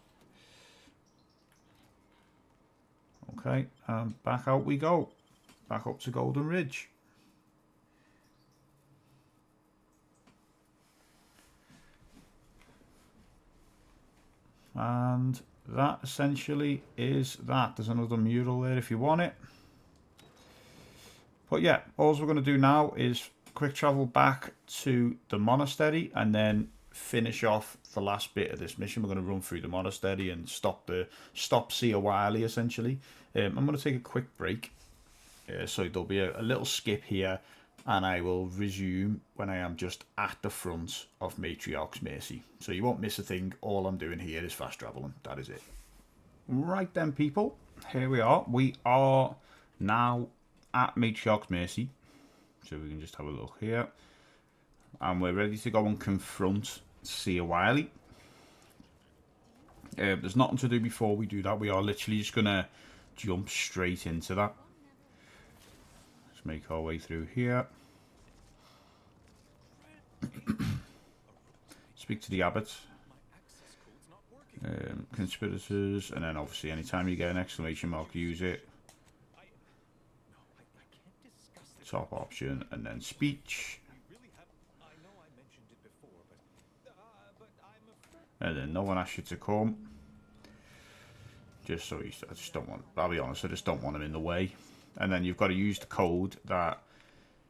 Okay, and back out we go. Back up to Golden Ridge. And that essentially is that. There's another mural there if you want it. But yeah, all we're going to do now is quick travel back to the monastery and then finish off the last bit of this mission. We're going to run through the monastery and stop Seer Wiley essentially. I'm going to take a quick break. So there'll be a little skip here and I will resume when I am just at the front of Matriarch's Mercy. So you won't miss a thing. All I'm doing here is fast traveling. That is it. Right then, people. Here we are. We are now at Matriarch's Mercy. So we can just have a look here. And we're ready to go and confront Seer Wiley. There's nothing to do before we do that. We are literally just going to jump straight into that. Let's make our way through here. Speak to the abbot. Conspirators, and then obviously anytime you get an exclamation mark, use it. Top option, and then speech. And then no one asks you to come. Just so I just don't want, I'll be honest, I just don't want him in the way. And then you've got to use the code that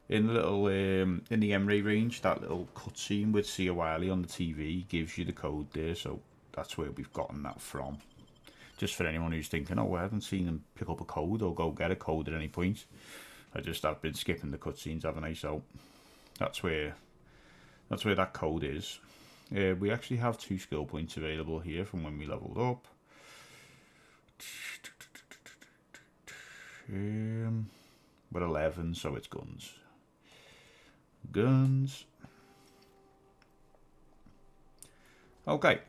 in the little in the Emre range, that little cutscene with Seer Wiley on the TV gives you the code there. So that's where we've gotten that from. Just for anyone who's thinking, oh, I haven't seen him pick up a code or go get a code at any point. I've been skipping the cutscenes, haven't I? So that's where that code is. We actually have 2 skill points available here from when we leveled up. We're 11, so it's guns. Guns. Okay.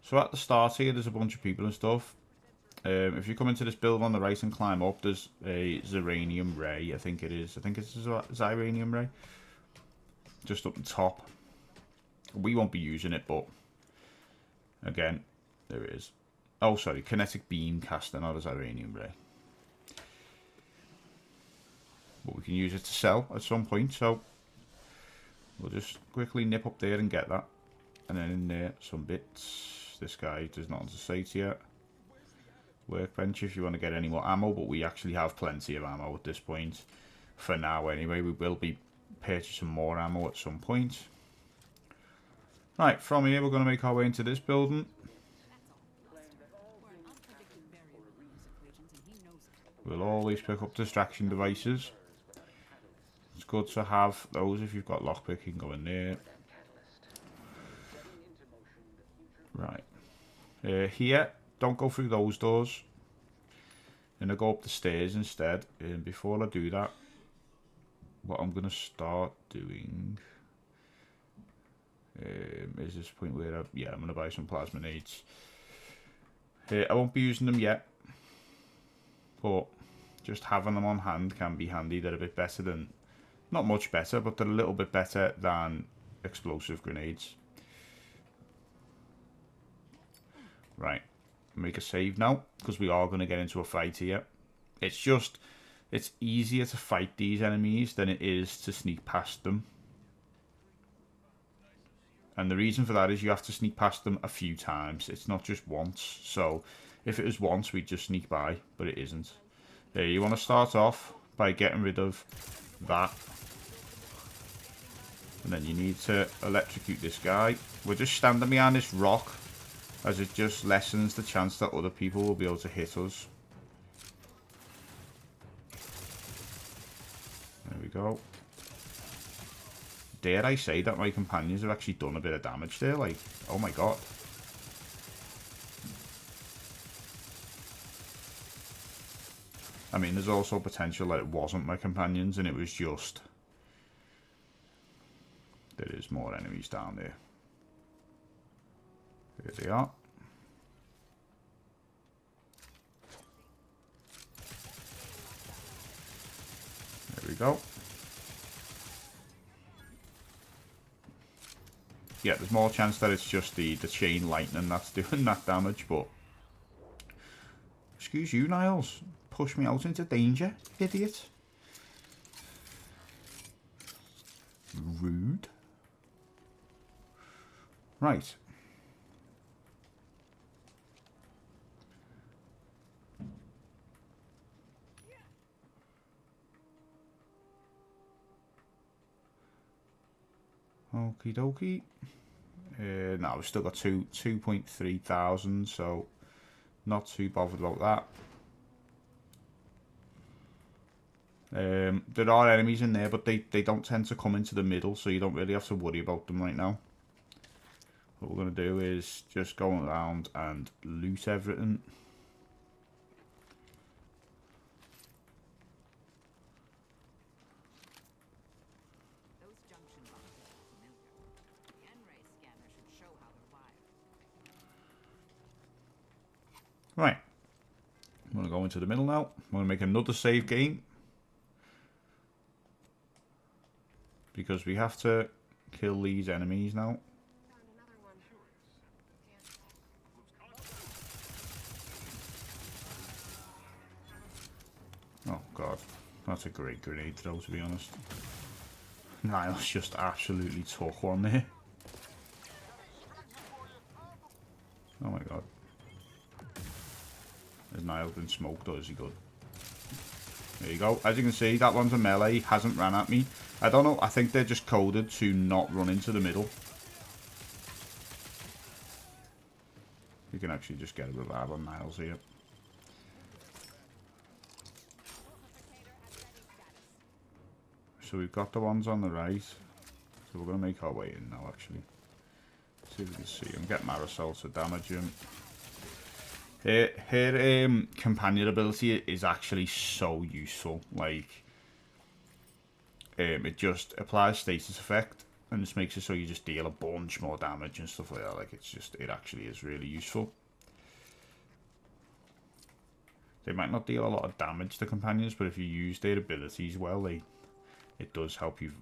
So at the start here, there's a bunch of people and stuff. If you come into this building on the right and climb up, there's a Zeranium Ray, I think it is. I think it's a Zeranium Ray. Just up the top. We won't be using it, but again, there it is. Oh, sorry, Kinetic Beam Caster, not a Zeranium Ray. But we can use it to sell at some point, so we'll just quickly nip up there and get that. And then in there, some bits. This guy does nothing to say to you. Workbench if you want to get any more ammo, but we actually have plenty of ammo at this point. For now, anyway, we will be purchasing more ammo at some point. Right, from here, we're going to make our way into this building. We'll always pick up distraction devices. It's good to have those. If you've got lockpick, you can go in there. Right. Here, don't go through those doors. I'm going to go up the stairs instead. And before I do that, what I'm going to start doing is this point where I'm going to buy some plasma nades. I won't be using them yet, but just having them on hand can be handy. They're a bit better than, not much better, but they're a little bit better than explosive grenades. Right, make a save now, because we are going to get into a fight here. It's easier to fight these enemies than it is to sneak past them. And the reason for that is you have to sneak past them a few times. It's not just once. So if it was once, we'd just sneak by, but it isn't. There, you want to start off by getting rid of that. And then you need to electrocute this guy. We're just standing behind this rock, as it just lessens the chance that other people will be able to hit us. There we go. Dare I say that my companions have actually done a bit of damage there, like, oh my god. I mean, there's also potential that it wasn't my companions and it was just... There is more enemies down there. There they are. There we go. Yeah, there's more chance that it's just the chain lightning that's doing that damage, but... Excuse you, Niles. Push me out into danger, idiot. Rude. Right. Okie dokie. Now we've still got 2.3 thousand, so not too bothered about that. There are enemies in there, but they don't tend to come into the middle, so you don't really have to worry about them right now. What we're going to do is just go around and loot everything. Right, I'm going to go into the middle now. I'm going to make another save game, because we have to kill these enemies now. Oh god, that's a great grenade throw, to be honest. Niles just absolutely took one there. Oh my god. Has Niles been smoked, or is he good? There you go. As you can see, that one's a melee, hasn't ran at me. I don't know, I think they're just coded to not run into the middle. You can actually just get a revive on Niles here. So we've got the ones on the right. So we're going to make our way in now, actually. See if we can see him. Get Marisol to damage him. Her companion ability is actually so useful. Like, it just applies status effect and just makes it so you just deal a bunch more damage and stuff like that. Like, it actually is really useful. They might not deal a lot of damage to companions, but if you use their abilities well, it does help you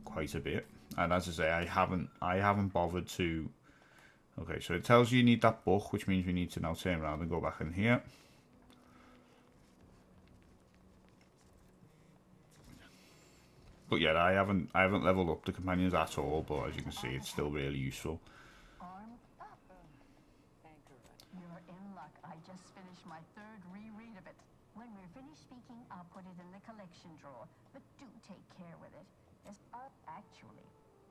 quite a bit. And as I say, I haven't bothered to... Okay, so it tells you need that book, which means we need to now turn around and go back in here. But yeah, I haven't leveled up the companions at all, but as you can see, it's still really useful. You're in luck. I just finished my third reread of it. When we're finished speaking, I'll put it in the collection drawer. But do take care with it. There's actually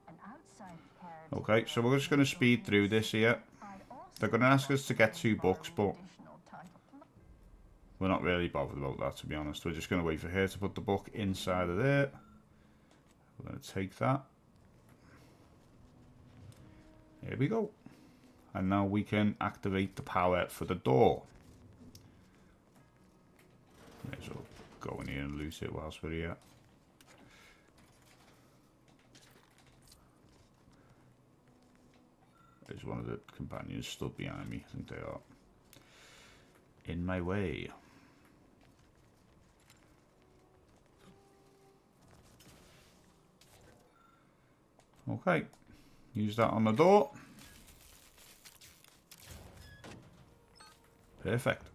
an outside character. Okay, so we're just going to speed through this here. They're going to ask us to get 2 books, but we're not really bothered about that, to be honest. We're just going to wait for her to put the book inside of there. We're going to take that. Here we go. And now we can activate the power for the door. May as well go in here and loot it whilst we're here. There's one of the companions stood behind me. I think they are. in my way. Okay, use that on the door. Perfect.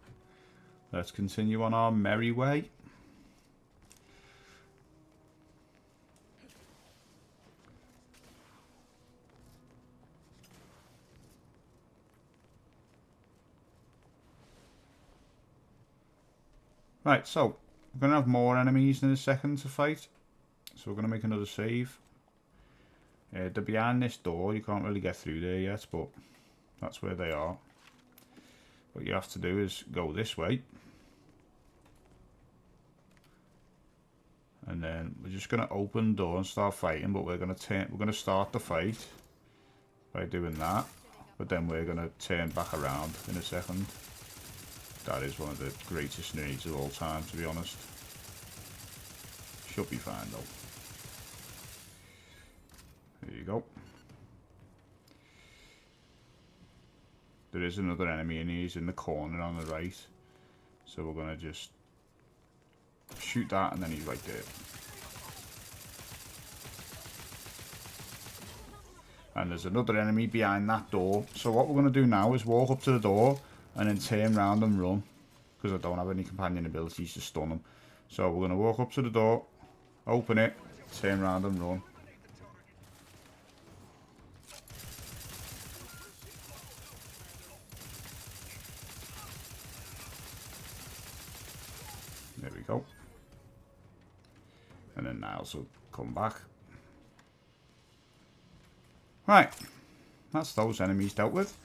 Let's continue on our merry way. Right, so we're going to have more enemies in a second to fight. So we're going to make another save. They're behind this door. You can't really get through there yet, but that's where they are. What you have to do is go this way. And then we're just going to open the door and start fighting, but we're going to start the fight by doing that. But then we're going to turn back around in a second. That is one of the greatest raids of all time, to be honest. Should be fine though. There you go. There is another enemy and he's in the corner on the right. So we're going to just shoot that and then he's right there. And there's another enemy behind that door. So what we're going to do now is walk up to the door and then turn around and run. Because I don't have any companion abilities to stun them. So we're going to walk up to the door, open it, turn around and run. There we go. And then Niles will come back. Right. That's those enemies dealt with.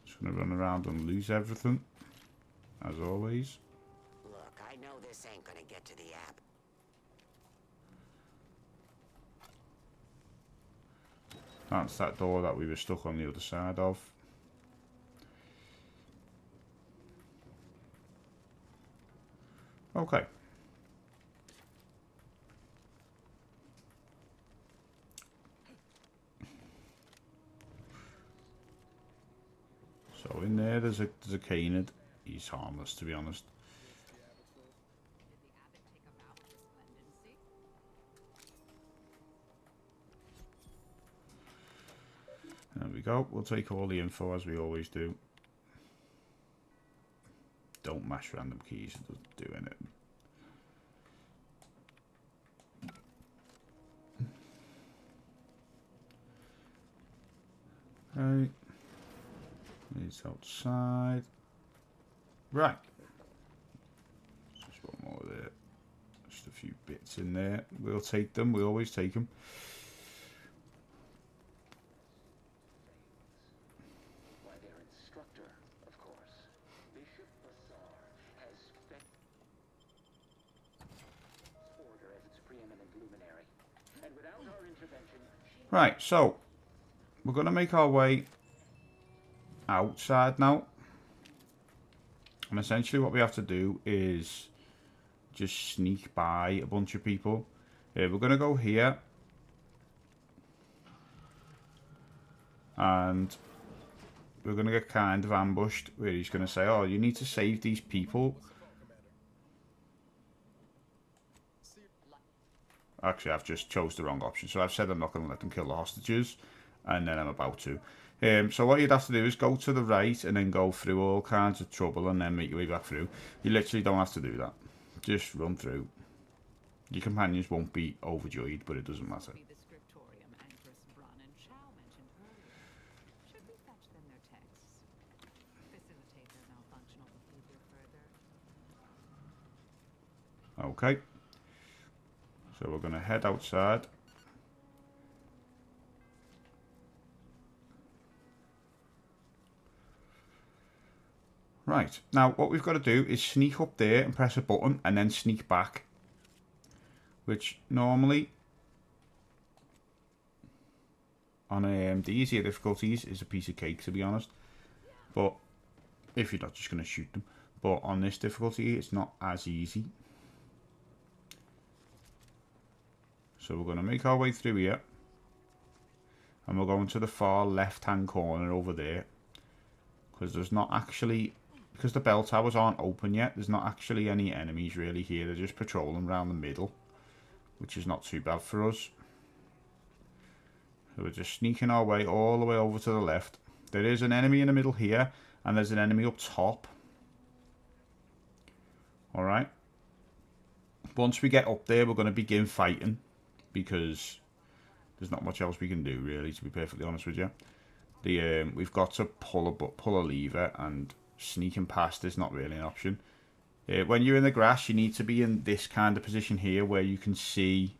Just going to run around and lose everything. As always. Look, I know this ain't gonna get to the app. That's that door that we were stuck on the other side of. Okay. So in there's a Canid. He's harmless, to be honest. There we go. We'll take all the info as we always do. Don't mash random keys. It doesn't do anything. Okay. It's outside. Right. Just one more there. Just a few bits in there. We'll take them. We always take them. Right, so we're going to make our way outside now. And essentially what we have to do is just sneak by a bunch of people. We're going to go here. And we're going to get kind of ambushed where he's going to say, oh, you need to save these people. Actually, I've just chose the wrong option. So I've said I'm not going to let them kill the hostages. And then I'm about to. So what you'd have to do is go to the right and then go through all kinds of trouble and then make your way back through. You literally don't have to do that. Just run through. Your companions won't be overjoyed, but it doesn't matter. Okay. So we're going to head outside. Right, now what we've got to do is sneak up there and press a button and then sneak back. Which normally on the easier difficulties is a piece of cake, to be honest. But if you're not just going to shoot them. But on this difficulty it's not as easy. So we're going to make our way through here. And we're going to the far left-hand corner over there. Because there's not actually... Because the bell towers aren't open yet, there's not actually any enemies really here. They're just patrolling around the middle. Which is not too bad for us. So we're just sneaking our way all the way over to the left. There is an enemy in the middle here. And there's an enemy up top. Alright. Once we get up there, we're going to begin fighting. Because there's not much else we can do, really, to be perfectly honest with you. We've got to pull a lever, and sneaking past is not really an option. When you're in the grass, you need to be in this kind of position here where you can see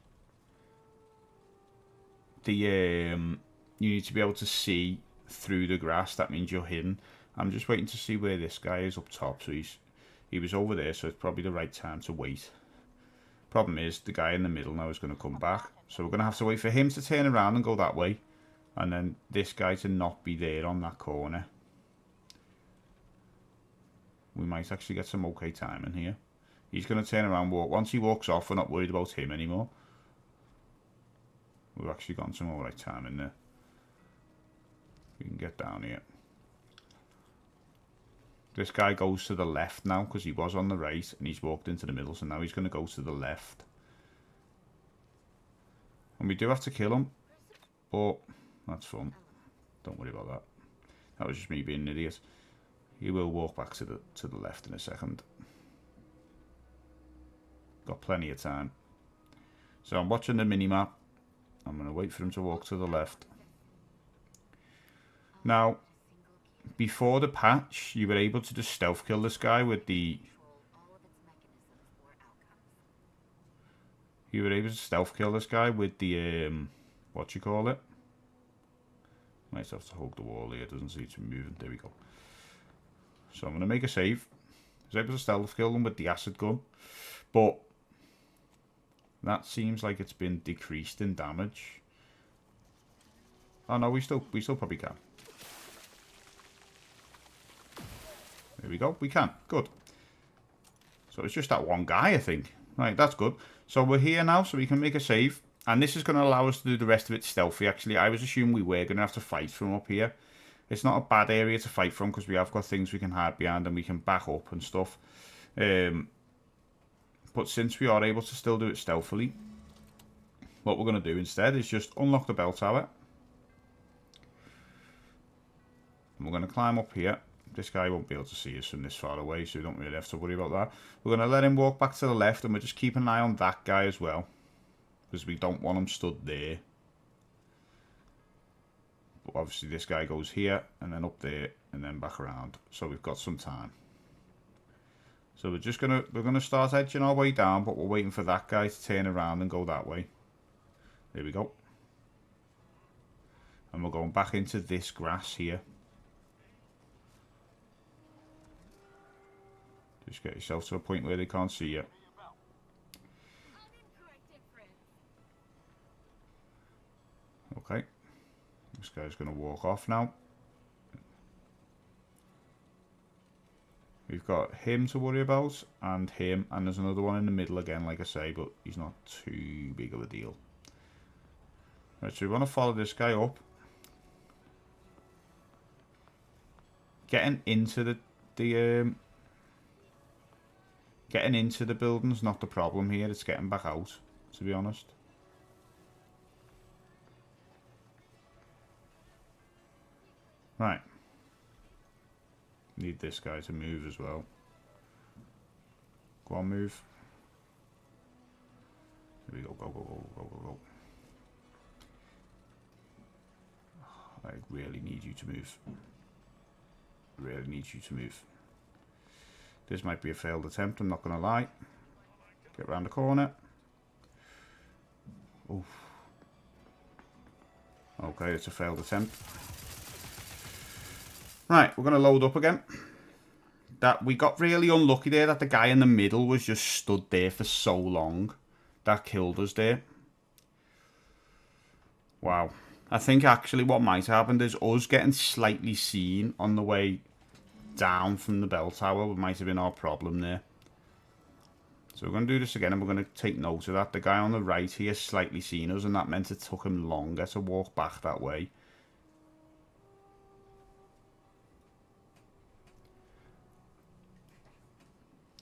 the... you need to be able to see through the grass. That means you're hidden. I'm just waiting to see where this guy is up top. So he was over there, so it's probably the right time to wait. Problem is, the guy in the middle now is going to come back. So we're going to have to wait for him to turn around and go that way. And then this guy to not be there on that corner. We might actually get some okay timing here. He's going to turn around, walk. Once he walks off, we're not worried about him anymore. We've actually gotten some alright timing there. We can get down here. This guy goes to the left now because he was on the right and he's walked into the middle, so now he's going to go to the left. And we do have to kill him, but that's fun. Don't worry about that. That was just me being an idiot. He will walk back to the left in a second. Got plenty of time. So I'm watching the mini-map. I'm going to wait for him to walk to the left. Now, before the patch, you were able to just stealth kill this guy with the... You were able to stealth kill this guy with the, what you call it? Might have to hug the wall here, it doesn't seem to be moving. There we go. So I'm going to make a save. I was able to stealth kill them with the acid gun. But that seems like it's been decreased in damage. Oh no, we still probably can. There we go, we can. Good. So it's just that one guy, I think. Right, that's good. So we're here now, so we can make a save. And this is going to allow us to do the rest of it stealthy, actually. I was assuming we were going to have to fight from up here. It's not a bad area to fight from, because we have got things we can hide behind and we can back up and stuff. But since we are able to still do it stealthily, what we're going to do instead is just unlock the bell tower. And we're going to climb up here. This guy won't be able to see us from this far away, so we don't really have to worry about that. We're going to let him walk back to the left, and we're just keeping an eye on that guy as well, because we don't want him stood there. But obviously this guy goes here, and then up there, and then back around. So we've got some time. So we're gonna start edging our way down, but we're waiting for that guy to turn around and go that way. There we go. And we're going back into this grass here. Just get yourself to a point where they can't see you. Okay. This guy's going to walk off now. We've got him to worry about, and him, and there's another one in the middle again, like I say, but he's not too big of a deal. Right, so we want to follow this guy up. Getting into the building's not the problem here, it's getting back out, to be honest. Right. Need this guy to move as well. Go on, move. Here we go, go, go, go, go, go, go. I really need you to move. Really need you to move. This might be a failed attempt, I'm not going to lie. Get around the corner. Oof. Okay, it's a failed attempt. Right, we're going to load up again. That we got really unlucky there that the guy in the middle was just stood there for so long. That killed us there. Wow. I think actually what might have happened is us getting slightly seen on the way down from the bell tower might have been our problem there. So we're going to do this again, and we're going to take note of that. The guy on the right, he has slightly seen us, and that meant it took him longer to walk back that way.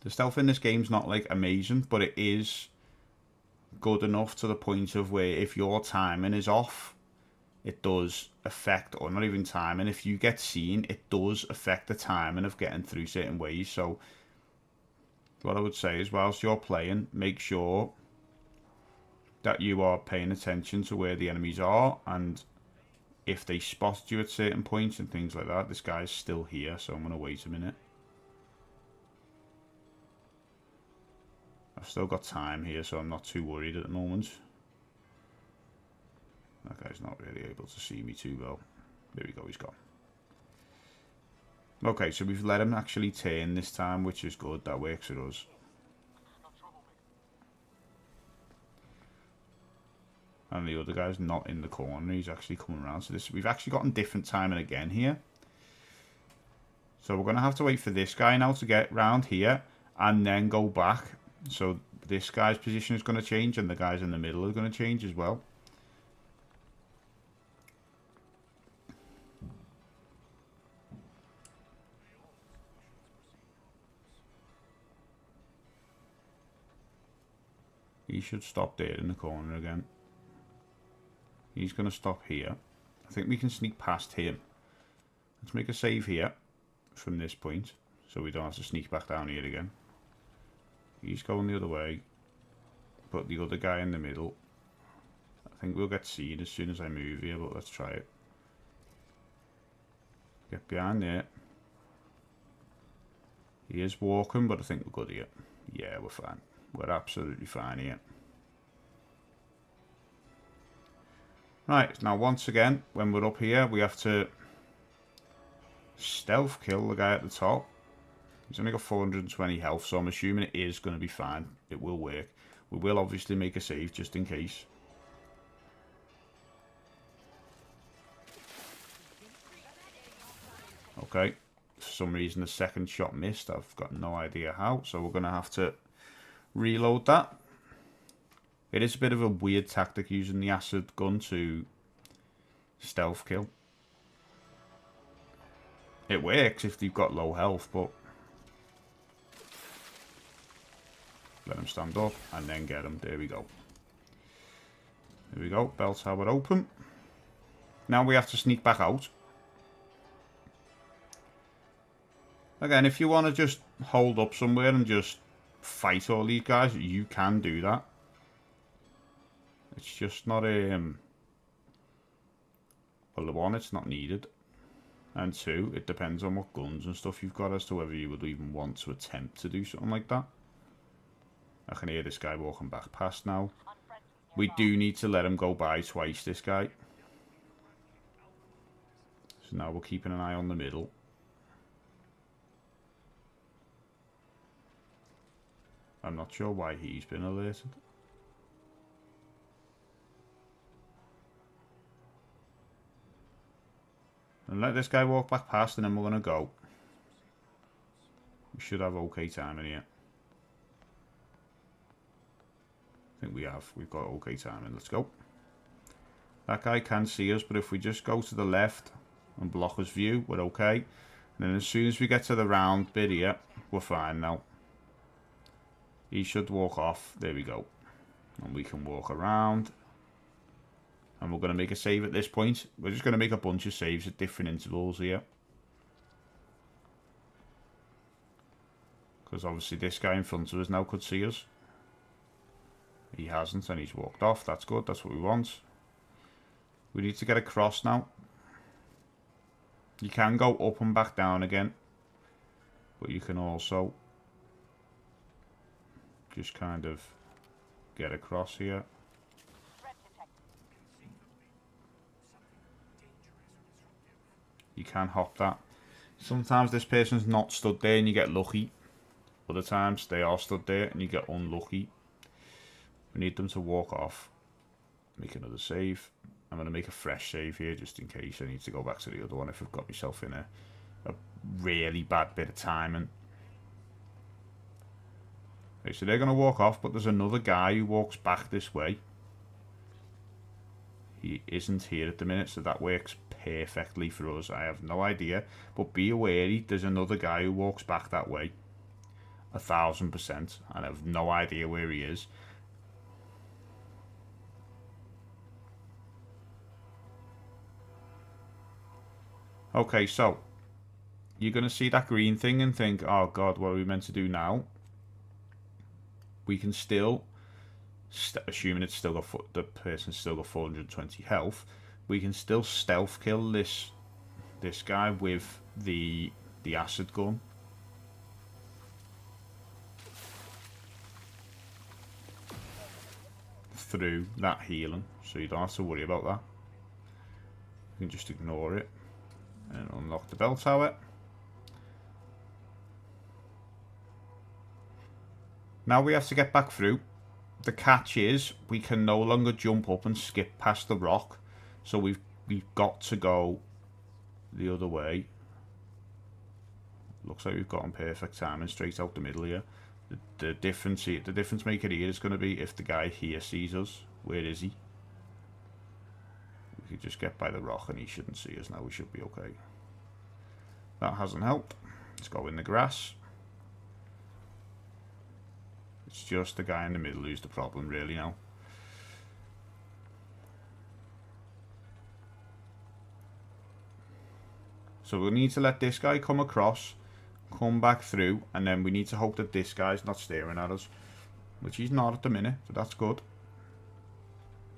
The stealth in this game's not like amazing, but it is good enough to the point of where if your timing is off, it does affect, or not even timing, if you get seen, it does affect the timing of getting through certain ways. So what I would say is, whilst you're playing, make sure that you are paying attention to where the enemies are, and if they spotted you at certain points and things like that. This guy's still here, so I'm going to wait a minute. I've still got time here, so I'm not too worried at the moment. That guy's not really able to see me too well. There we go, he's gone. Okay, so we've let him actually turn this time, which is good. That works for us. And the other guy's not in the corner. He's actually coming around. So this, we've actually gotten different timing again here. So we're going to have to wait for this guy now to get round here and then go back. So this guy's position is going to change, and the guys in the middle are going to change as well. He should stop there in the corner again. He's going to stop here. I think we can sneak past him. Let's make a save here from this point, so we don't have to sneak back down here again. He's going the other way, but the other guy in the middle, I think we'll get seen as soon as I move here, but let's try it. Get behind there. He is walking, but I think we're good here. Yeah, we're fine. We're absolutely fine here. Right, now once again, when we're up here, we have to stealth kill the guy at the top. He's only got 420 health, so I'm assuming it is going to be fine. It will work. We will obviously make a save just in case. Okay, for some reason the second shot missed. I've got no idea how, so we're going to have to reload that. It is a bit of a weird tactic using the acid gun to stealth kill. It works if you've got low health, but let him stand up and then get him. There we go. There we go. Bell tower open. Now we have to sneak back out. Again, if you want to just hold up somewhere and just fight all these guys, you can do that. It's just not well, one, it's not needed, and two, it depends on what guns and stuff you've got as to whether you would even want to attempt to do something like that. I can hear this guy walking back past now. We do need to let him go by twice, this guy. So now we're keeping an eye on the middle. I'm not sure why he's been alerted. And let this guy walk back past, and then we're going to go. We should have okay timing here. I think we have. We've got okay timing. Let's go. That guy can see us, but if we just go to the left and block his view, we're okay. And then as soon as we get to the round bit here, we're fine now. He should walk off. There we go. And we can walk around. And we're going to make a save at this point. We're just going to make a bunch of saves at different intervals here. Because obviously this guy in front of us now could see us. He hasn't, and he's walked off. That's good. That's what we want. We need to get across now. You can go up and back down again. But you can also just kind of get across here. You can hop that. Sometimes this person's not stood there and you get lucky. Other times they are stood there and you get unlucky. We need them to walk off. Make another save. I'm going to make a fresh save here just in case I need to go back to the other one if I've got myself in a really bad bit of timing. Okay, so they're going to walk off, but there's another guy who walks back this way. He isn't here at the minute, so that works perfectly for us. I have no idea, but be wary, there's another guy who walks back that way. 1000%, and I have no idea where he is. Okay, so you're going to see that green thing and think, oh god, what are we meant to do now? We can still, assuming it's still got the person's still got 420 health, we can still stealth kill this guy with the acid gun. Through that healing, so you don't have to worry about that. You can just ignore it and unlock the bell tower. Now we have to get back through. The catch is we can no longer jump up and skip past the rock, so we've got to go the other way. Looks like we've gotten perfect timing straight out the middle here. The difference maker here is going to be if the guy here sees us. Where is he? We could just get by the rock and he shouldn't see us now. We should be okay. That hasn't helped. Let's go in the grass. It's just the guy in the middle who's the problem really now. So we'll need to let this guy come across, come back through, and then we need to hope that this guy's not staring at us, which he's not at the minute, so that's good.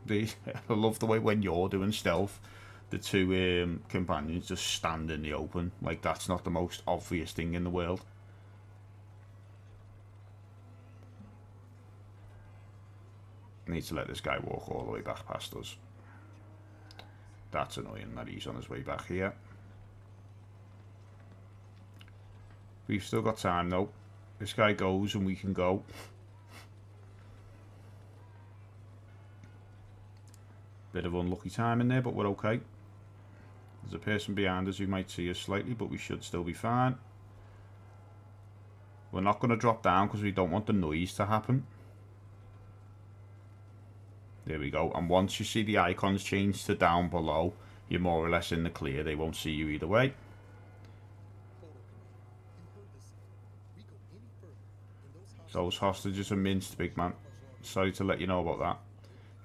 I love the way when you're doing stealth, the two companions just stand in the open, like that's not the most obvious thing in the world. I need to let this guy walk all the way back past us. That's annoying that he's on his way back here. We've still got time though. This guy goes and we can go. Bit of unlucky time in there, but we're okay. There's a person behind us who might see us slightly, but we should still be fine. We're not going to drop down because we don't want the noise to happen. There we go. And once you see the icons change to down below, you're more or less in the clear. They won't see you either way. Those hostages are minced, big man. Sorry to let you know about that.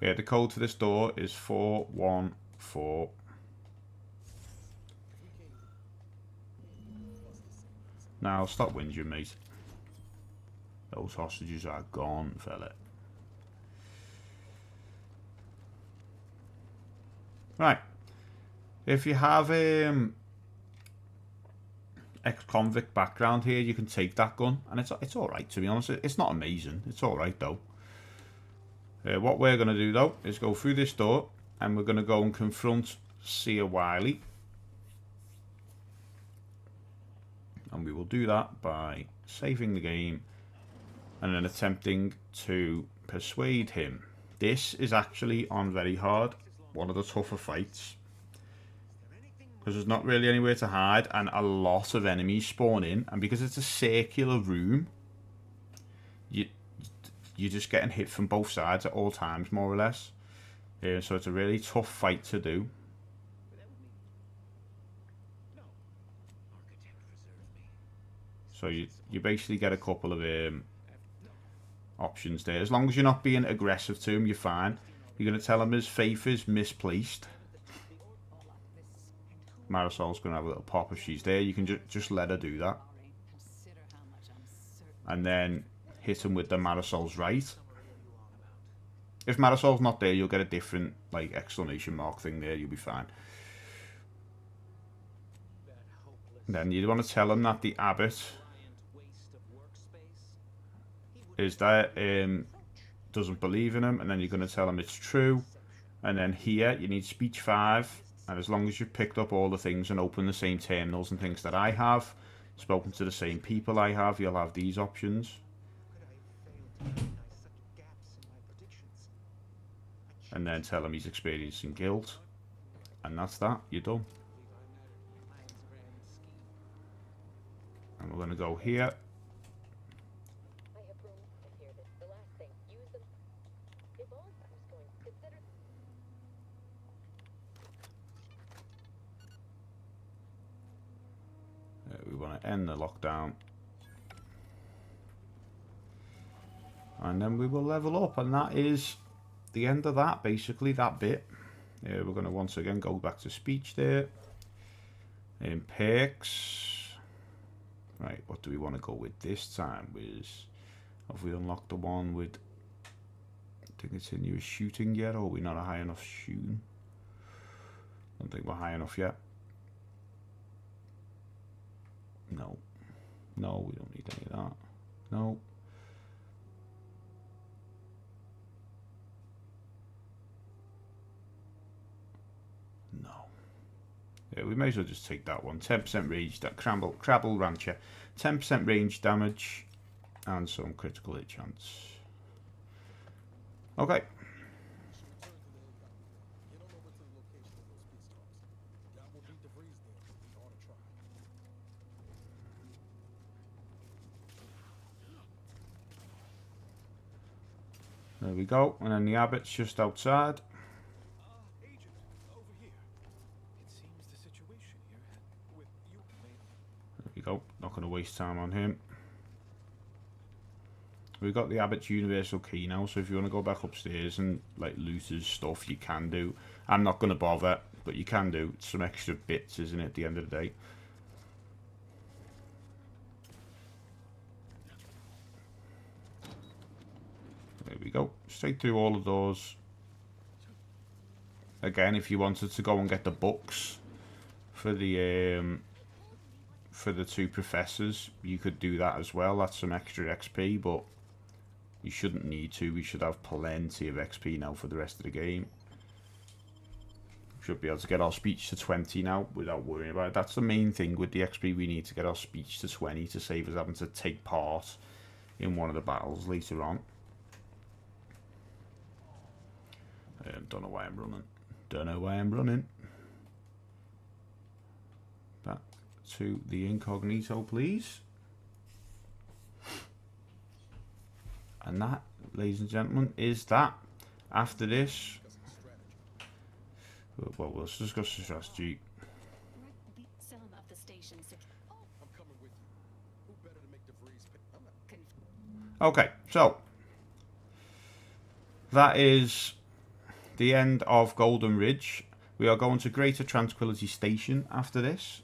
Yeah, the code to this door is 414. Now, stop whinging, mate. Those hostages are gone, fella. Right. If you have ex-convict background here, you can take that gun, and it's all right, to be honest. It's not amazing. It's all right though. What we're going to do though is go through this door, and we're going to go and confront Sia Wiley, and we will do that by saving the game and then attempting to persuade him. This is actually on very hard, one of the tougher fights, because there's not really anywhere to hide and a lot of enemies spawn in, and because it's a circular room, you're just getting hit from both sides at all times, more or less. So it's a really tough fight to do. So you basically get a couple of options there. As long as you're not being aggressive to him, you're fine. You're going to tell him his faith is misplaced. Marisol's going to have a little pop if she's there. You can just let her do that. And then hit him with the Marisol's right. If Marisol's not there, you'll get a different like exclamation mark thing there. You'll be fine. Then you want to tell him that the abbot is there, doesn't believe in him, and then you're going to tell him it's true. And then here you need speech 5, and as long as you've picked up all the things and opened the same terminals and things that I have, spoken to the same people I have, you'll have these options. And then tell him he's experiencing guilt, and that's that. You're done. And we're going to go here. we want to end the lockdown. And then we will level up, and that is the end of that, basically, that bit. We're going to once again go back to speech there. In perks. Right, what do we want to go with this time? Have we unlocked the one with to continue shooting yet, or are we not a high enough shooting? I don't think we're high enough yet. No. No, we don't need any of that. No. No. Yeah, we may as well just take that one. 10% range, that Crabble Rancher. 10% range damage and some critical hit chance. Okay. There we go, and then the Abbott's just outside. Agent, over here. It seems the situation here with you. There we go, not going to waste time on him. We've got the Abbott's universal key now, so if you want to go back upstairs and like loot his stuff, you can do. I'm not going to bother, but you can do. It's some extra bits, isn't it, at the end of the day? There we go, straight through all of those. Again, if you wanted to go and get the books for the two professors, you could do that as well. That's some extra XP, but you shouldn't need to. We should have plenty of XP now for the rest of the game. Should be able to get our speech to 20 now without worrying about it. That's the main thing with the XP. We need to get our speech to 20 to save us having to take part in one of the battles later on. Don't know why I'm running. Don't know why I'm running. Back to the incognito, please. And that, ladies and gentlemen, is that. After this, well, let's discuss the strategy. Some of the stations. Oh, I'm coming with you. Who better to make the breeze pick? I'm not. Okay, so that is the end of Golden Ridge. We are going to Greater Tranquility Station after this.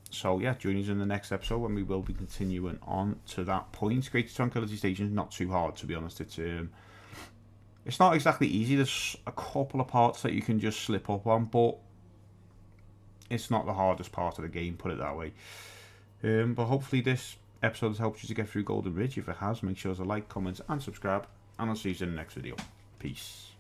So yeah, join us in the next episode when we will be continuing on to that point. Greater Tranquility Station is not too hard, to be honest. It's not exactly easy. There's a couple of parts that you can just slip up on, but it's not the hardest part of the game, put it that way. But hopefully this episode has helped you to get through Golden Ridge. If it has, make sure to like, comment and subscribe, and I'll see you in the next video. Peace.